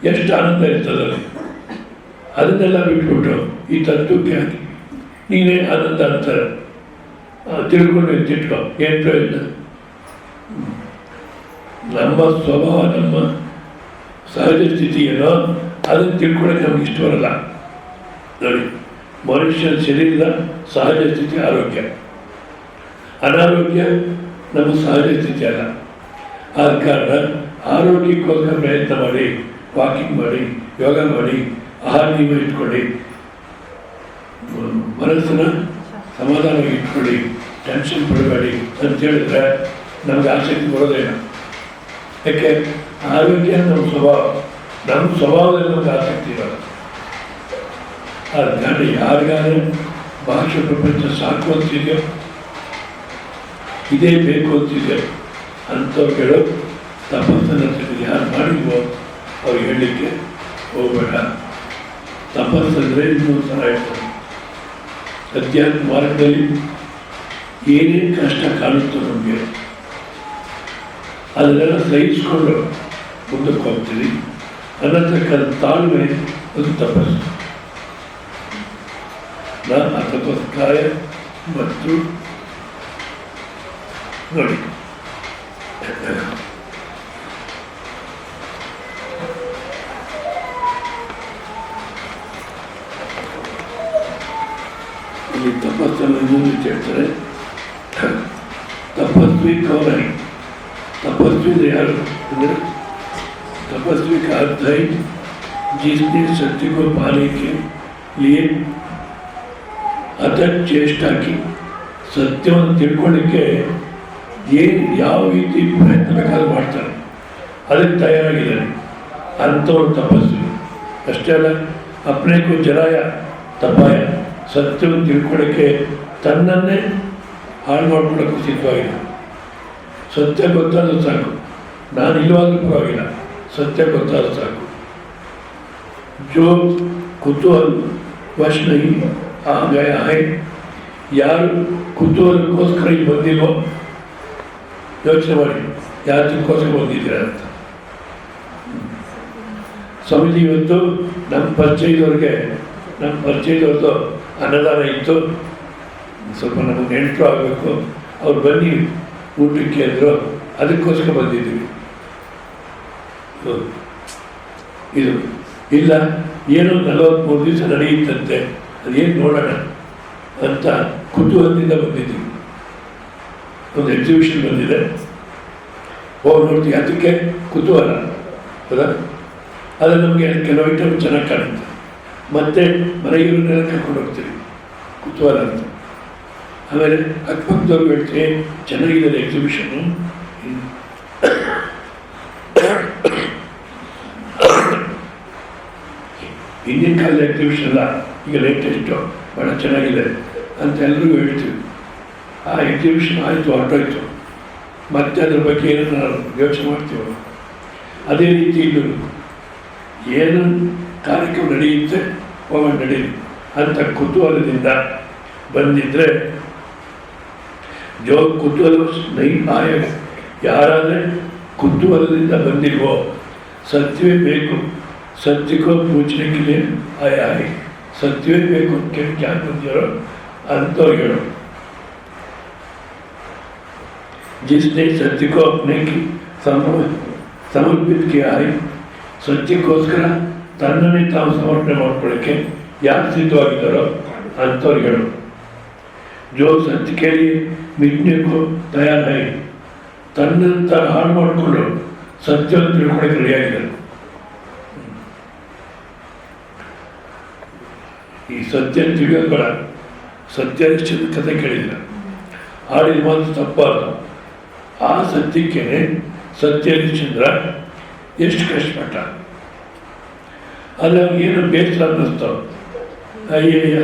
ಎಷ್ಟು ಆನಂದ ಇರ್ತದಲ್ಲಿ. ಅದನ್ನೆಲ್ಲ ಬಿಟ್ಬಿಟ್ಟು ಈ ತತ್ವಕ್ಕೆ ಹಾಕಿ ನೀನೇ ಆನಂದ ಅಂತಾರೆ. ತಿಳ್ಕೊಂಡು ತಿಟ್ಕೊ, ಏನು ಪ್ರಯೋಜನ? ನಮ್ಮ ಸ್ವಭಾವ, ನಮ್ಮ ಸಹಜ ಸ್ಥಿತಿ ಏನೋ ಅದನ್ನು ತಿಳ್ಕೊಳ್ಳೋಕೆ ನಮ್ಗೆ ಇಷ್ಟ ಬರಲ್ಲ. ನೋಡಿ, ಮನುಷ್ಯನ ಶರೀರದ ಸಹಜ ಸ್ಥಿತಿ ಆರೋಗ್ಯ, ಅನಾರೋಗ್ಯ ನಮ್ಮ ಸಹಜ ಸ್ಥಿತಿ ಅಲ್ಲ. ಆದ ಕಾರಣ ಆರೋಗ್ಯಕ್ಕೋಸ್ಕರ ಪ್ರಯತ್ನ ಮಾಡಿ, ವಾಕಿಂಗ್ ಮಾಡಿ, ಯೋಗ ಮಾಡಿ, ಆಹಾರ ನಿಯಮ ಇಟ್ಕೊಳ್ಳಿ, ಮನಸ್ಸನ್ನ ಸಮಾಧಾನವಾಗಿ ಇಟ್ಕೊಳ್ಳಿ, ಟೆನ್ಷನ್ ಪಡಬೇಡಿ ಅಂತ ಹೇಳಿದ್ರೆ ನಮ್ಗೆ ಆಸಕ್ತಿ ಬರೋದೇನ. ಯಾಕೆ? ಆರೋಗ್ಯ ನಮ್ಮ ಸ್ವಭಾವ, ನಮ್ಮ ಸ್ವಭಾವದಲ್ಲಿ ನಮ್ಗೆ ಆಸಕ್ತಿ ಇರೋಲ್ಲ. ಆದ ಕಾರಣ ಯಾರಿಗಾದ್ರೆ ಬಾಹ್ಯ ಪ್ರಪಂಚ ಸಾಕು ಅಂತಿದೆಯೋ, ಇದೇ ಬೇಕು ಅಂತಿದೆಯೋ ಅಂಥವ್ರುಗಳು ತಪಸ್ಸನ್ನು ಯಾರು ಮಾಡಿದ್ವೋ ಅವ್ರು ಹೇಳಲಿಕ್ಕೆ ಹೋಗಬೇಡ. ತಪಸ್ಸಂದರೆ ಇನ್ನೊಂದು ಥರ ಇರ್ತದೆ. ಅಧ್ಯಾತ್ಮ ಮಾರ್ಗದಲ್ಲಿ ಏನೇನು ಕಷ್ಟ ಕಾಣುತ್ತೋ ನಮಗೆ ಅದನ್ನೆಲ್ಲ ಸಹಿಸ್ಕೊಂಡು ಮುಂದಕ್ಕೆ ಹೋಗ್ತೀವಿ ಅನ್ನತಕ್ಕಂಥ ತಾಳ್ಮೆ ಅದು ತಪಸ್ಸು. ಆ ತಪಸ್ಕಾಯ ಮತ್ತು ನೋಡಿ, ಇಲ್ಲಿ ತಪಸ್ಸನ್ನು ಇನ್ನೊಂದು ಹೇಳ್ತಾರೆ, तपस्वी कौन है? तपस्वी यार तपस्वी का अर्थ है जिसने सत्य को पाने के लिए अथक चेष्टा की. ಸತ್ಯವನ್ನು ತಿಳ್ಕೊಳ್ಳಿಕ್ಕೆ ಏನು ಯಾವ ರೀತಿ ಪ್ರಯತ್ನ ಬೇಕಾದ್ರೂ ಮಾಡ್ತಾರೆ, ಅದಕ್ಕೆ ತಯಾರಾಗಿದ್ದಾನೆ ಅಂಥವ್ರು ತಪಸ್ಸು. ಅಷ್ಟೇ ಅಲ್ಲ, ಅಪ್ನೇಕು ಜರಾಯ ತಪಾಯ, ಸತ್ಯವನ್ನು ತಿಳ್ಕೊಳ್ಳೋಕ್ಕೆ ತನ್ನನ್ನೇ ಹಾಳು ಮಾಡ್ಕೊಳ್ಳೋಕ್ಕೂ ಸಿದ್ಧವಾಗಿದೆ. ಸತ್ಯ ಗೊತ್ತಾದರೂ ಸಾಕು, ನಾನು ಇಲ್ಲವಾದ್ರೂ ಪರವಾಗಿಲ್ಲ, ಸತ್ಯ ಗೊತ್ತಾದರೂ ಸಾಕು. ಜೋ ಕುತೂಹಲ ವಶ ನಹೀ ಆ ಗಯಾ ಹೈ, ಯಾರು ಕುತೂಹಲಕ್ಕೋಸ್ಕರ ಇಲ್ಲಿ ಬಂದಿಲ್ವೋ ಯೋಚನೆ ಮಾಡಿ, ಯಾತಕ್ಕೋಸ್ಕರ ಬಂದಿದ್ದೀರ ಅಂತ. ಸ್ವಾಮೀಜಿ ಇವತ್ತು ನಮ್ಮ ಪರಿಚಯದವ್ರದ್ದು ಅನ್ನದಾನ ಇತ್ತು, ಸ್ವಲ್ಪ ನಮಗೆ ನೆಂಟರು ಆಗಬೇಕು, ಅವ್ರು ಬನ್ನಿ ಊಟಕ್ಕೆ ಅಂದರು, ಅದಕ್ಕೋಸ್ಕರ ಬಂದಿದ್ದೀವಿ. ಇದು ಇಲ್ಲ, ಏನೋ 43 ದಿವಸ ನಡೆಯುತ್ತಂತೆ, ಅದೇನು ನೋಡೋಣ ಅಂತ ಕುತೂಹಲದಿಂದ ಬಂದಿದ್ದೀವಿ. ಒಂದು ಎಕ್ಸಿಬಿಷನ್ ಬಂದಿದೆ, ಹೋಗಿ ನೋಡ್ತೀವಿ, ಅದಕ್ಕೆ ಕುತೂಹಲ ಹೌದಾ. ಅದು ನಮಗೆ ಕೆಲವು ಐಟಮ್ ಚೆನ್ನಾಗಿ ಕಾಣುತ್ತೆ, ಮತ್ತೆ ಮನೆಗಿರೋನೆಲ್ಲ ಕರ್ಕೊಂಡು ಹೋಗ್ತೀವಿ ಕುತೂಹಲ ಅಂತ. ಆಮೇಲೆ ಅಕ್ಕಪಕ್ಕದವ್ರು ಹೇಳ್ತೀವಿ ಚೆನ್ನಾಗಿದೆ ಎಕ್ಸಿಬಿಷನ್ನು. ಹಿಂದಿನ ಕಾಲದ ಎಕ್ಸಿಬಿಷನ್ ಅಲ್ಲ, ಈಗ ಲೇಟೆಸ್ಟು ಭಾಳ ಚೆನ್ನಾಗಿದೆ ಅಂತ ಎಲ್ರಿಗೂ ಹೇಳ್ತೀವಿ. ಆ ಎಕ್ಸಿಬಿಷನ್ ಆಯಿತು, ಹೊರಟೋಯ್ತು, ಮತ್ತೆ ಅದ್ರ ಬಗ್ಗೆ ಏನೋ ನಾವು ಯೋಚನೆ ಮಾಡ್ತೀವಿ. ಅದೇ ರೀತಿ ಇದು ಏನು ಕಾರ್ಯಕ್ರಮ ನಡೆಯುತ್ತೆ ಹೋಗೋಣ ನಡೀಲಿ ಅಂತ ಕುತೂಹಲದಿಂದ ಬಂದಿದ್ದರೆ, ಜೋ ಕುತೂಹಲ ನೈ ಆಯ, ಯಾರಾದರೆ ಕುತೂಹಲದಿಂದ ಬಂದಿಲ್ವೋ ಸತ್ಯವೇ ಬೇಕು, ಸತ್ಯಕ್ಕೋ ಪೂಜನೆಗೆ ಆಯ ಆಗಿ ಸತ್ಯವೇ ಬೇಕು ಅಂತ ಯಾರು ಬಂದಿರೋ ಅಂಥವ್ರು ಹೇಳೋ. जिसने सत्य को अपने की समर्पित किया है, ಸತ್ಯಕ್ಕೋಸ್ಕರ ತನ್ನನ್ನೇ ತಾವು ಸಮರ್ಪಣೆ ಮಾಡ್ಕೊಳ್ಳೋಕ್ಕೆ ಯಾರು ಸಿದ್ಧವಾಗಿದ್ದಾರೋ ಅಂಥವ್ರು ಹೇಳು. ಜೋ ಸತ್ಯ ಕೇಳಿ ಮಿಟ್ನೆಗೂ ತಯಾರಾಗಿ ತನ್ನನ್ನು ತಾನು ಹಾಳು ಮಾಡಿಕೊಂಡು ಸತ್ಯವನ್ನು ತಿಳ್ಕೊಳ್ಳೋಕೆ ರೆಡಿಯಾಗಿದ್ದಾರೆ. ಈ ಸತ್ಯ ತಿಳಿಯೋದು ಬೇಡ, ಸತ್ಯನಿಷ್ಠದ ಕಥೆ ಕೇಳಿಲ್ಲ, ಆಡಿದ ಮಾತು ತಪ್ಪಾದ್ರು. ಆ ಸತ್ಯಕ್ಕೇನೆ ಸತ್ಯನಿಷ್ಠಂದ್ರ ಎಷ್ಟು ಕಷ್ಟಪಟ್ಟ. ಅಲ್ಲಿ ಅವ್ರಿಗೇನು ಬೇಸರ ಅನ್ನಿಸ್ತಾವೆ, ಅಯ್ಯಯ್ಯ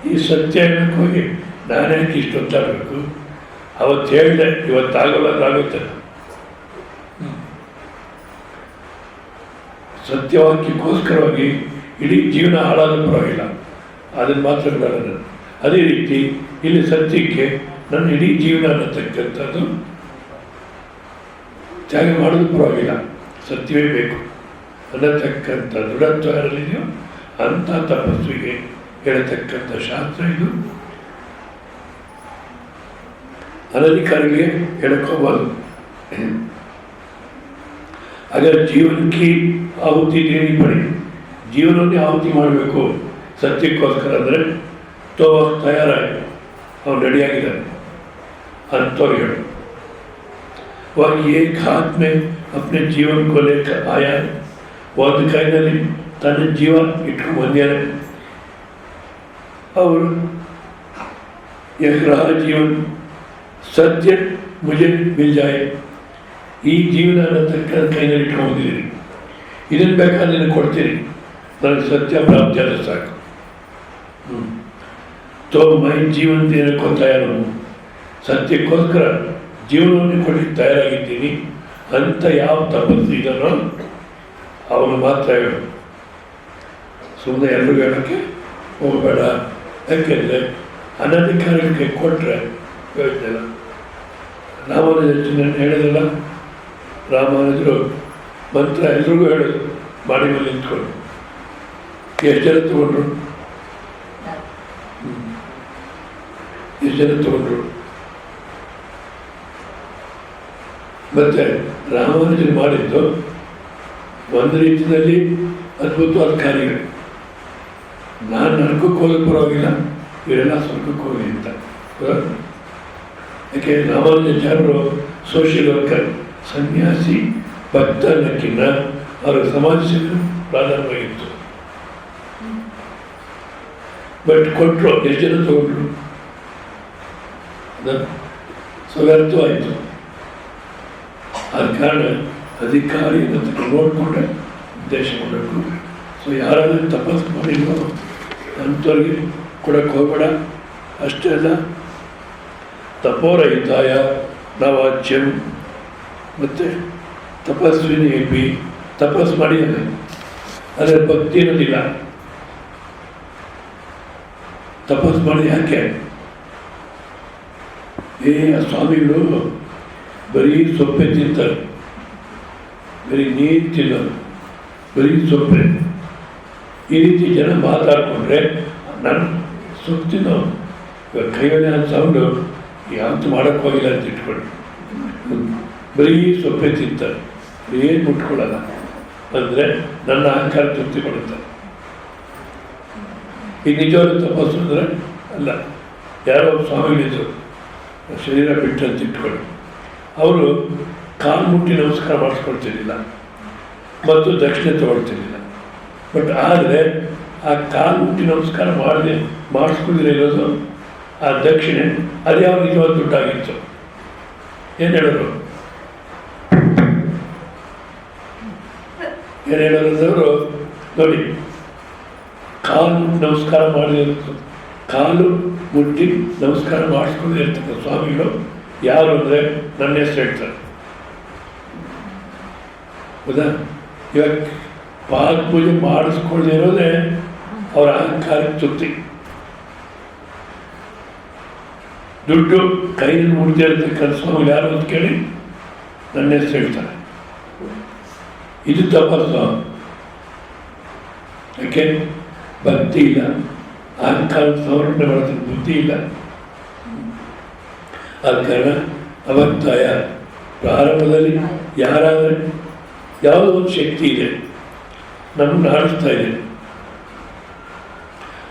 ಈ ಸತ್ಯ ಹೇಳಕ್ಕೆ ಹೋಗಿ ನಾನ್ಯಾಕೆ ಇಷ್ಟೊತ್ತಾಗಬೇಕು, ಅವತ್ತು ಹೇಳಿದೆ ಇವತ್ತಾಗಲ್ಲ ಅದಾಗುತ್ತೆ. ಸತ್ಯವಾಕ್ಯಕ್ಕೋಸ್ಕರವಾಗಿ ಇಡೀ ಜೀವನ ಹಾಳಾದ ಪರವಾಗಿಲ್ಲ, ಅದನ್ನು ಮಾತ್ರ ಬಿಡಲ್ಲ ನಾನು. ಅದೇ ರೀತಿ ಇಲ್ಲಿ ಸತ್ಯಕ್ಕೆ ನನ್ನ ಇಡೀ ಜೀವನ ಅನ್ನತಕ್ಕಂಥದ್ದು ತ್ಯಾಗ ಮಾಡೋದು ಪರವಾಗಿಲ್ಲ, ಸತ್ಯವೇ ಬೇಕು ಅನ್ನತಕ್ಕಂಥ ದೃಢತ್ವ ಯಾರಲ್ಲಿದೆಯೋ ಅಂಥ ತಪಸ್ವಿಗೆ ಹೇಳತಕ್ಕಂಥ ಶಾಸ್ತ್ರ ಇದು. ಅನಧಿಕಾರಿಗಳಿಗೆ ಹೇಳಕ್ಕೋಬಾರ್ದು. ಅಗರ್ ಜೀವನಕ್ಕೆ ಆಹುತಿ ದೇನಿ ಪಡಿ, ಜೀವನವನ್ನೇ ಆಹುತಿ ಮಾಡಬೇಕು ಸತ್ಯಕ್ಕೋಸ್ಕರ ಅಂದರೆ ತೋ ತಯಾರಾಗಿ ಅವ್ನು ರೆಡಿಯಾಗಿದ್ದಾನೆ ಅಂಥವ್ರು ಹೇಳು. वह एक हाथ में अपने जीवन को लेकर आया है, ಒಂದು ಕೈನಲ್ಲಿ ತನ್ನ ಜೀವ ಇಟ್ಕೊಂಡು ಬಂದಿದ್ದಾರೆ. ಅವರು यह रहा जीवन सत्य मुझे मिल जाए, ಈ ಜೀವನ ಅನ್ನತಕ್ಕ ಕೈನಲ್ಲಿ ಇಟ್ಕೊಂಡು ಬಂದಿದ್ದೀರಿ, ಇದನ್ನು ಬೇಕಾದ್ರೆ ನಿನಗೆ ಕೊಡ್ತೀನಿ, ನನಗೆ ಸತ್ಯ ಪ್ರಾಪ್ತಿ ಆದ ಸಾಕು. ತೋ ಮೈ ಜೀವನ ದೇನಕ್ಕೋ ತಯಾರು, ಸತ್ಯಕ್ಕೋಸ್ಕರ ಜೀವನವನ್ನು ಕೊಡಲಿಕ್ಕೆ ತಯಾರಾಗಿದ್ದೀನಿ ಅಂತ ಯಾವ ತಪಸ್ಸು ಇದನ್ನೋ ಅವನು ಮಾತ್ರ ಹೇಳು. ಸುಮ್ಮನೆ ಎಲ್ರಿಗೂ ಹೇಳೋಕ್ಕೆ ಹೋಗಬೇಡ, ಯಾಕೆಂದರೆ ಅನಧಿಕಾರಕ್ಕೆ ಕೊಟ್ಟರೆ ಯೋಚನೆ. ರಾಮಾನುಜನ ಹೇಳಿದಲ್ಲ, ರಾಮಾನುಜರು ಮಂತ್ರ ಎಲ್ರಿಗೂ ಹೇಳೋದು, ಮಾಡಿ ಮೇಲೆ ನಿಂತ್ಕೊಂಡು. ಎಷ್ಟು ಜನ ತಗೊಂಡ್ರು? ಎಷ್ಟು ಜನ ತಗೊಂಡ್ರು? ಮತ್ತು ರಾಮಾನುಜರು ಮಾಡಿದ್ದು ಒಂದು ರೀತಿಯಲ್ಲಿ ಅದ್ಭುತವಾದ ಕಾರ್ಯಗಳು. ನಾನು ನರಕಕ್ಕೆ ಹೋಗಕ್ಕೆ ಪರವಾಗಿಲ್ಲ, ಇವರೆಲ್ಲ ಸ್ವರ್ಗಕ್ಕೆ ಹೋಗಿ ಅಂತ. ಯಾಕೆ ರಾಮಾನುಜಾಚಾರ್ಯರು ಸೋಷಿಯಲ್ ವರ್ಕರ್, ಸನ್ಯಾಸಿ ಭಕ್ತ ಅನ್ನೋಕ್ಕಿಂತ ಅವರ ಸಮಾಜ ಸೇವೆ ಪ್ರಾಧಾನ್ಯವಾಗಿತ್ತು. ಬಟ್ ಕೊಟ್ಟರು, ಎಷ್ಟು ಜನ ತಗೊಂಡ್ರು? ಸೊ ವ್ಯರ್ಥವಾಯಿತು. ಆದ ಕಾರಣ ಅಧಿಕಾರಿಯನ್ನು ನೋಡಿಕೊಂಡ್ರೆ ಉದ್ದೇಶ ಮಾಡಬೇಕು. ಸೊ ಯಾರಾದರೂ ತಪಸ್ಸು ಮಾಡಿಲ್ವೋ ಅಂಥವ್ರಿಗೆ ಕೊಡಕ್ಕೆ ಹೋಗಬೇಡ. ಅಷ್ಟೇ ಅಲ್ಲ, ತಪೋರಹಿತಾಯ ನವಾಚ್ಯಂ, ಮತ್ತು ತಪಸ್ವಿನಿ ಎಬ್ಬಿ, ತಪಸ್ಸು ಮಾಡಿದ್ದಾನೆ ಆದರೆ ಭಕ್ತಿ ಇರೋದಿಲ್ಲ. ತಪಸ್ಸು ಮಾಡಿ ಯಾಕೆ? ಸ್ವಾಮಿಗಳು ಬರೀ ಸೊಪ್ಪೆ ತಿಂತಾರೆ, ಬರೀ ನೀರು ತಿನ್ನೋದು, ಬರೀ ಸೊಪ್ಪೆ. ಈ ರೀತಿ ಜನ ಮಾತಾಡಿಕೊಂಡ್ರೆ ನಾನು ಸೊಪ್ಪು ತಿನ್ನೋ ಇವಾಗ ಕೈಯಲ್ಲಿ ನಾನು ಸೌಂಡು ಯಾವತ್ತೂ ಮಾಡೋಕ್ಕೆ ಹೋಗಿಲ್ಲ ಅಂತ ಇಟ್ಕೊಂಡು ಬರೀ ಸೊಪ್ಪೆ ತಿಂತಾರೆ, ಏನು ಮುಟ್ಕೊಳ್ಳಲ್ಲ ಅಂದರೆ ನನ್ನ ಅಹಂಕಾರ ತೃಪ್ತಿ ಪಡುತ್ತಾರೆ. ಈಗ ನಿಜವಾದ ತಪಸ್ಸು ಅಂದರೆ ಅಲ್ಲ. ಯಾರೋ ಸ್ವಾಮಿಗಳಿದ್ರು ಶರೀರ ಬಿಟ್ಟು ಅಂತ ಇಟ್ಕೊಂಡು ಅವರು ಕಾಲು ಮುಟ್ಟಿ ನಮಸ್ಕಾರ ಮಾಡಿಸ್ಕೊಳ್ತಿರ್ಲಿಲ್ಲ ಮತ್ತು ದಕ್ಷಿಣೆ ತಗೊಳ್ತಿರ್ಲಿಲ್ಲ. ಬಟ್ ಆದರೆ ಆ ಕಾಲು ಮುಟ್ಟಿ ನಮಸ್ಕಾರ ಮಾಡಿಸ್ಕೊಂಡಿರೋ ಇರೋದು ಆ ದಕ್ಷಿಣೆ ಅದು ಯಾವ ನಿಜವಾದ ದುಡ್ಡಾಗಿತ್ತು. ಏನು ಹೇಳೋರು ಅಂದವರು ನೋಡಿ, ಕಾಲು ಮುಟ್ಟಿ ನಮಸ್ಕಾರ ಮಾಡಿರೋದು, ಕಾಲು ಮುಟ್ಟಿ ನಮಸ್ಕಾರ ಮಾಡಿಸ್ಕೊಂಡಿರ್ತಕ್ಕ ಸ್ವಾಮಿಗಳು ಯಾರು ಅಂದರೆ ನನ್ನ ಹೆಸರು ಹೇಳ್ತಾರೆ. ಹೌದಾ? ಇವಾಗ ಪಾದ ಪೂಜೆ ಮಾಡಿಸ್ಕೊಳ್ಳದೆ ಇರೋದೇ ಅವರ ಅಹಂಕಾರಕ್ಕೆ ತೃಪ್ತಿ. ದುಡ್ಡು ಕೈಯಲ್ಲಿ ಮುಟ್ದೇ ಇರ್ತಕ್ಕಂಥ ಸ್ವಾಮಿಗಳು ಯಾರು ಅಂತ ಕೇಳಿ ನನ್ನ ಹೆಸರು ಹೇಳ್ತಾರೆ. ಇದು ತಪಸ್ಸು. ಯಾಕೆ? ಭಕ್ತಿ ಇಲ್ಲ, ಅಹಂಕಾರ ಸಂವರಣೆ ಮಾಡ್ತಾರೆ, ಬುದ್ಧಿ ಇಲ್ಲ. ಆದ ಕಾರಣ ಅವತ್ತಾಯ ಪ್ರಾರಂಭದಲ್ಲಿ ಯಾರಾದರೆ ಯಾವುದೋ ಒಂದು ಶಕ್ತಿ ಇದೆ, ನಮ್ಮನ್ನು ಆಡಿಸ್ತಾ ಇದೆ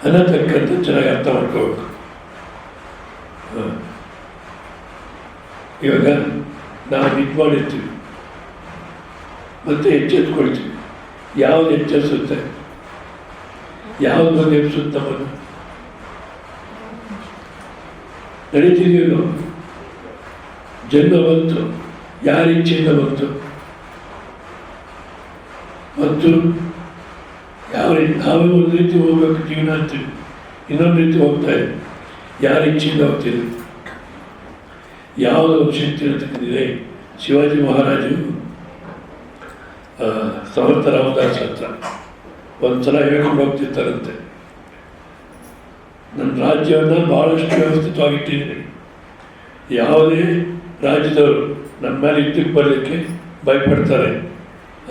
ಅನ್ನತಕ್ಕಂಥ ಚೆನ್ನಾಗಿ ಅರ್ಥ ಮಾಡ್ಕೋಬೇಕು. ಇವಾಗ ನಾವು ಇದು ಮಾಡಿರ್ತೀವಿ ಮತ್ತು ಎಚ್ಚೆತ್ಕೊಳ್ತೀವಿ. ಯಾವುದು ಎಚ್ಚರಿಸುತ್ತೆ, ಯಾವುದು ಎಬ್ಸುತ್ತೆ ನಮ್ಮನ್ನು? ನಡೀತಿದೆಯೋ ಜನ್ಮ ಬಂತು, ಯಾರ ಇಚ್ಛೆಯಿಂದ ಬಂತು ಮತ್ತು ಯಾವ ರೀತಿ ನಾವೇ ಒಂದು ರೀತಿ ಹೋಗ್ಬೇಕು ಜೀವನ ಅಂತೀವಿ, ಇನ್ನೊಂದು ರೀತಿ ಹೋಗ್ತಾ ಇದೆ. ಯಾರ ಇಚ್ಛೆಯಿಂದ ಹೋಗ್ತಿದೆ? ಯಾವುದೋ ಒಂದು ಶಕ್ತಿ ಅಂತಕ್ಕಿದೆ. ಶಿವಾಜಿ ಮಹಾರಾಜರು ಸಮರ್ಥ ರಾಮದಾಸ್ ಹತ್ರ ಒಂದ್ಸಲ ಹೇಳ್ಕೊಂಡು ಹೋಗ್ತಿರ್ತಾರಂತೆ, ನನ್ನ ರಾಜ್ಯವನ್ನು ಭಾಳಷ್ಟು ವ್ಯವಸ್ಥಿತವಾಗಿಟ್ಟಿದ್ದೀನಿ, ಯಾವುದೇ ರಾಜ್ಯದವರು ನಮ್ಮ ಮೇಲೆ ಯುದ್ಧಕ್ಕೆ ಬರಲಿಕ್ಕೆ ಭಯಪಡ್ತಾರೆ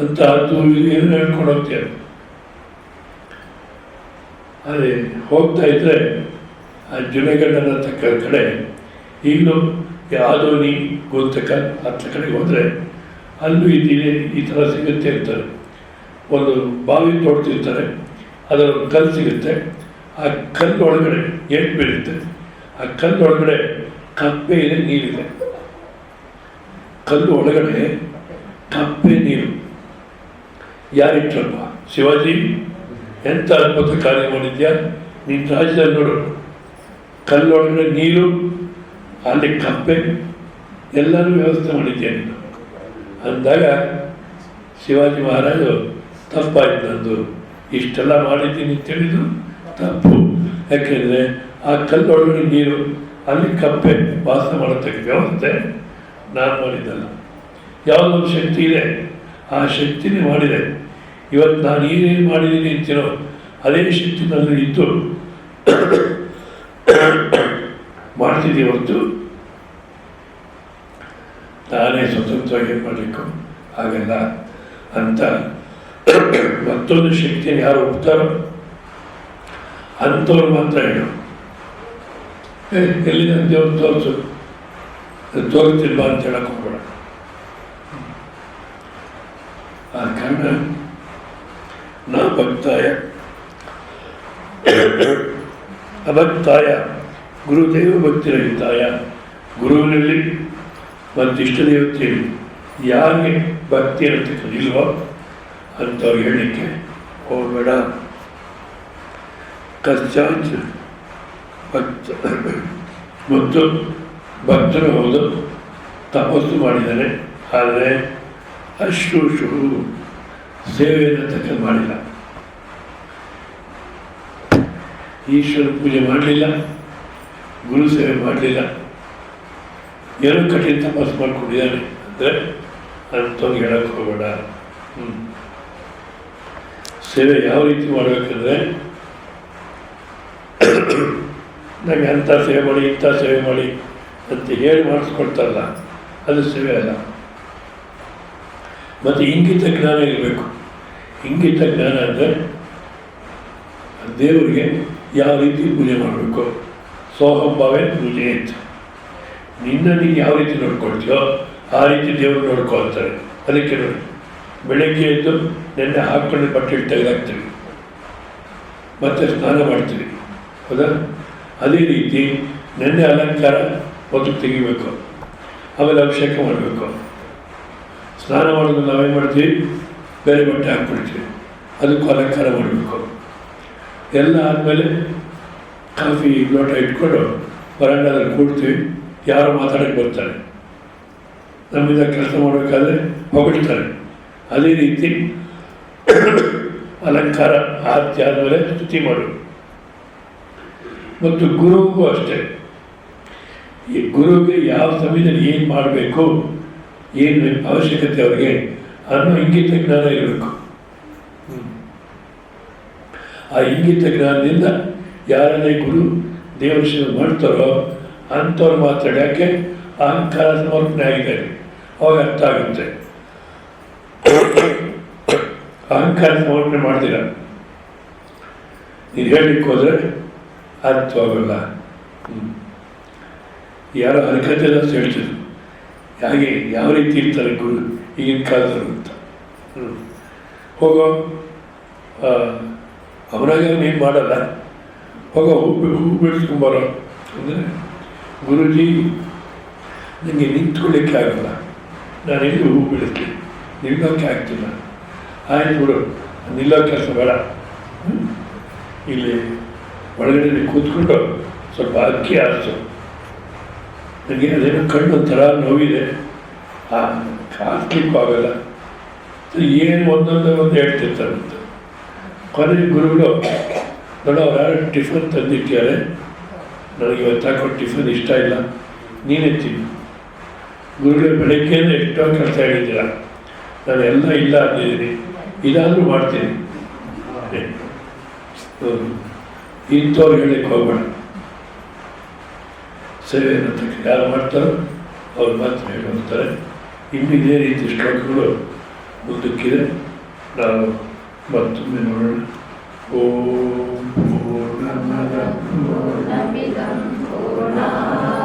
ಅಂತ ಅದು ಏನು ಹೇಳ್ಕೊಂಡು ಹೋಗ್ತಾರೆ. ಅದೇ ಹೋಗ್ತಾ ಇದ್ದರೆ ಆ ಜುನೆಗಡ್ ಅನ್ನತಕ್ಕ ಕಡೆ ಈಗಲೂ ಆದೋನಿ ಗೋತಕ ಹತ್ತ ಕಡೆಗೆ ಹೋದರೆ ಅಲ್ಲೂ ಇದಿದೆ, ಈ ಥರ ಸಿಗುತ್ತೆ ಇರ್ತಾರೆ. ಒಂದು ಬಾವಿ ತೋಡ್ತಿರ್ತಾರೆ, ಅದರ ಕಲ್ಲು ಸಿಗುತ್ತೆ. ಆ ಕಲ್ಲು ಒಳಗಡೆ ಏಟು ಬೀಳುತ್ತೆ. ಆ ಕಲ್ಲು ಒಳಗಡೆ ಕಪ್ಪೆ ಇದೆ, ನೀರಿದೆ. ಕಲ್ಲು ಒಳಗಡೆ ಕಪ್ಪೆ ನೀರು ಯಾರಿಟ್ರಪ್ಪ? ಶಿವಾಜಿ ಎಂಥ ಅದ್ಭುತ ಕಾರ್ಯ ಮಾಡಿದ್ಯಾ ನಿನ್ನ ರಾಜ್ಯದಲ್ಲಿ ನೋಡು. ಕಲ್ಲೊಳಗಡೆ ನೀರು, ಅಲ್ಲಿ ಕಪ್ಪೆ, ಎಲ್ಲರೂ ವ್ಯವಸ್ಥೆ ಮಾಡಿದ್ಯಾ ನೀನು ಅಂದಾಗ ಶಿವಾಜಿ ಮಹಾರಾಜರು ತಪ್ಪಾಯ್ತು, ನಂದು ಇಷ್ಟೆಲ್ಲ ಮಾಡಿದ್ದೀನಿ ತಿಳಿದು ತಪ್ಪು. ಯಾಕೆಂದರೆ ಆ ಕಲ್ಲೊಳಗಡೆ ನೀರು, ಅಲ್ಲಿ ಕಪ್ಪೆ ವಾಸ ಮಾಡತಕ್ಕ ವ್ಯವಸ್ಥೆ ನಾನು ಮಾಡಿದ್ದಲ್ಲ. ಯಾವುದೊಂದು ಶಕ್ತಿ ಇದೆ, ಆ ಶಕ್ತಿನೇ ಮಾಡಿದೆ. ಇವತ್ತು ನಾನು ಏನೇನು ಮಾಡಿದ್ದೀನಿ ಅಂತೀನೋ ಅದೇ ಶಕ್ತಿ ನನ್ನ ಇದ್ದು ಮಾಡ್ತಿದ್ದೀವಿ ಹೊರತು ನಾನೇ ಸ್ವತಂತ್ರವಾಗಿ ಏನು ಮಾಡಲಿಕ್ಕೂ ಆಗಲ್ಲ ಅಂತ. ಮತ್ತೊಂದು ಶಕ್ತಿಯನ್ನು ಯಾರು ಒಪ್ತಾರೋ ಅಂಥವ್ರು ಮಾತ್ರ ಹೇಳು. ಎಲ್ಲಿನ ದೇವ್ರು ತೋರಿಸು, ತೋರಿಸ್ತಿಲ್ವಾ ಅಂತ ಹೇಳಕ್ಕೆ ಹೋಗ್ಬೇಡ. ಆ ಕಾರಣ ನಾ ಭಕ್ತಾಯ ಅಭಕ್ತಾಯ ಗುರುದೇವ ಭಕ್ತಿರಹಿತಾಯ, ಗುರುವಿನಲ್ಲಿ ಮತ್ತು ಇಷ್ಟ ದೇವತೆಯಲ್ಲಿ ಯಾರಿಗೆ ಭಕ್ತಿ ಇರತಕ್ಕದಿಲ್ವೋ ಅಂಥವ್ರಿಗೆ ಹೇಳಲಿಕ್ಕೆ ಹೋಗಬೇಡ. ಕಶ್ಚಾತ್ ಭಕ್ತ ಮತ್ತು ಭಕ್ತರು ಹೌದು, ತಪಸ್ಸು ಮಾಡಿದರೆ ಆದರೆ ಅಶ್ರೂಷು ಸೇವೆಯನ್ನು ತಕ್ಕ ಮಾಡಿಲ್ಲ. ಈಶ್ವರ ಪೂಜೆ ಮಾಡಲಿಲ್ಲ, ಗುರು ಸೇವೆ ಮಾಡಲಿಲ್ಲ, ಏನೋ ಕಠಿಣ ತಪಾಸ್ ಮಾಡ್ಕೊಂಡಿದ್ದಾನೆ ಅಂದರೆ ಅಂಥವ್ರಿಗೆ ಹೇಳಕ್ಕೆ ಹೋಗೋಣ. ಸೇವೆ ಯಾವ ರೀತಿ ಮಾಡಬೇಕಂದ್ರೆ, ನನಗೆ ಅಂಥ ಸೇವೆ ಮಾಡಿ ಇಂಥ ಸೇವೆ ಮಾಡಿ ಅಂತ ಹೇಳಿ ಮಾಡಿಸ್ಕೊಡ್ತಾರಲ್ಲ, ಅದು ಸೇವೆ ಅಲ್ಲ. ಮತ್ತು ಇಂಗಿತ ಜ್ಞಾನ ಇರಬೇಕು. ಇಂಗಿತ ಜ್ಞಾನ ಅಂದರೆ ದೇವರಿಗೆ ಯಾವ ರೀತಿ ಪೂಜೆ ಮಾಡಬೇಕು. ಸೋಹಂಭಾವೇ ಪೂಜೆ ಅಂತ. ನಿನ್ನನ್ನು ಯಾವ ರೀತಿ ನೋಡ್ಕೊಳ್ತೀಯೋ ಆ ರೀತಿ ದೇವರು ನೋಡ್ಕೊಳ್ತಾರೆ. ಅದಕ್ಕೆ ನೋಡಿ, ಬೆಳಗ್ಗೆ ಎದ್ದು ನೆನ್ನೆ ಹಾಕ್ಕೊಂಡು ಬಟ್ಟೆ ತೆಗೆದಾಕ್ತೀವಿ, ಮತ್ತೆ ಸ್ನಾನ ಮಾಡ್ತೀವಿ, ಹೌದಾ? ಅದೇ ರೀತಿ ನೆನ್ನೆ ಅಲಂಕಾರ ಮೊದಲು ತೆಗಿಬೇಕು, ಆಮೇಲೆ ಅಭಿಷೇಕ ಮಾಡಬೇಕು. ಸ್ನಾನ ಮಾಡೋದು ನಾವೇನು ಮಾಡ್ತೀವಿ, ಬೇರೆ ಬಟ್ಟೆ ಹಾಕ್ಬಿಡ್ತೀವಿ, ಅದಕ್ಕೂ ಅಲಂಕಾರ ಮಾಡಬೇಕು. ಎಲ್ಲ ಆದಮೇಲೆ ಕಾಫಿ ಲೋಟ ಇಟ್ಕೊಂಡು ವರಾಂಡದಲ್ಲಿ ಕೂಡ್ತೀವಿ, ಯಾರು ಮಾತಾಡೋಕ್ಕೆ ಬರ್ತಾರೆ, ನಮ್ಮಿಂದ ಕೆಲಸ ಮಾಡಬೇಕಾದ್ರೆ ಹೊಗಳ್ತಾರೆ. ಅದೇ ರೀತಿ ಅಲಂಕಾರ ಆರತಿ ಆದಮೇಲೆ ಸ್ತುತಿ ಮಾಡು. ಮತ್ತು ಗುರುವಿಗೂ ಅಷ್ಟೇ, ಈ ಗುರುವಿಗೆ ಯಾವ ಸಮಯದಲ್ಲಿ ಏನು ಮಾಡಬೇಕು, ಏನು ಅವಶ್ಯಕತೆ ಅವರಿಗೆ ಅನ್ನೋ ಇಂಗಿತ ಜ್ಞಾನ ಇರಬೇಕು. ಆ ಇಂಗಿತ ಜ್ಞಾನದಿಂದ ಯಾರನ್ನೇ ಗುರು ದೇವರ ಸೇವೆ ಮಾಡ್ತಾರೋ ಅಂಥವ್ರು ಮಾತಾಡೋಕ್ಕೆ ಅಹಂಕಾರ ಸಮರ್ಪಣೆ ಆಗಿದ್ದಾರೆ, ಅವಾಗ ಅರ್ಥ ಆಗುತ್ತೆ. ಅಹಂಕಾರ ಸಮರ್ಪಣೆ ಮಾಡ್ತೀರ, ನೀನು ಹೇಳಲಿಕ್ಕೆ ಹೋದರೆ ಅರ್ಥವಾಗಲ್ಲ. ಯಾರೋ ಹರಕತೆದಾಸ್ ಹೇಳ್ತಿದ್ರು, ಹಾಗೆ ಯಾವ ರೀತಿ ಇರ್ತಾರೆ ಗುರು ಈಗಿನ ಕಾಲದವರು ಅಂತ. ಹೋಗೋ ಅವರಾಗ ಏನು ಮಾಡಲ್ಲ, ಹೋಗೋ ಹೂ ಬೆಳೆಸ್ಕೊಂಬಾರೋ ಅಂದರೆ, ಗುರುಜಿ ನನಗೆ ನಿಂತ್ಕೊಳ್ಳಿಕ್ಕೆ ಆಗಲ್ಲ, ನಾನು ಎಲ್ಲಿ ಹೂ ಬೆಳೆಸ್ತೀನಿ, ನಿಲ್ಲೋಕ್ಕೆ ಆಗ್ತಿಲ್ಲ. ಆಯ್ತು ಬಿಡು, ನಿಲ್ಲೋ ಕೆಲಸ ಬೇಡ, ಇಲ್ಲಿ ಒಳಗಡೆ ಕೂತ್ಕೊಂಡು ಸ್ವಲ್ಪ ಅಕ್ಕಿ ಆರಿಸು, ನನಗೆ ಅದೇನೋ ಕಣ್ಣು ಒಂಥರ ನೋವಿದೆ, ಹಾಕ್ಲಿಕ್ಕೂ ಆಗಲ್ಲ. ಏನು ಒಂದೊಂದು ಹೇಳ್ತಿರ್ತಾರೆ ಅಂತ. ಕೊನೆಗೆ ಗುರುಗಳು ನೋಡೋ, ಅವ್ರು ಯಾರು ಟಿಫನ್ ತಂದಿಟ್ಟಿದ್ದಾರೆ, ನನಗೆ ಇವತ್ತು ಹಾಕೊಂಡು ಟಿಫನ್ ಇಷ್ಟ ಇಲ್ಲ, ನೀನೇ ತಿನ್ನು. ಗುರುಗಳು ಬೆಳಗ್ಗೆಯಿಂದ ಎಷ್ಟೋ ಕೆಲಸ ಹೇಳಿದ್ದೀರ, ನಾನು ಎಲ್ಲ ಇಲ್ಲ ಅಂದಿದ್ದೀನಿ, ಇದಾದರೂ ಮಾಡ್ತೀನಿ. ಇಂಥವ್ರು ಹೇಳಕ್ಕೆ ಹೋಗೋಣ. ಸೇವೆ ಅಂತ ಯಾರು ಮಾಡ್ತಾರೋ ಅವ್ರು ಮಾತ್ರ ಹೇಳುತ್ತಾರೆ. ಇನ್ನು ಇದೇ ರೀತಿ ಶ್ಲೋಕಗಳು ಮುಂದಕ್ಕಿದೆ, ನಾವು ಮತ್ತೊಮ್ಮೆ ನೋಡೋಣ. ಓಂ ಪೂರ್ಣಮದ ಪೂರ್ಣಮಿದಂ ಪೂರ್ಣಾತ್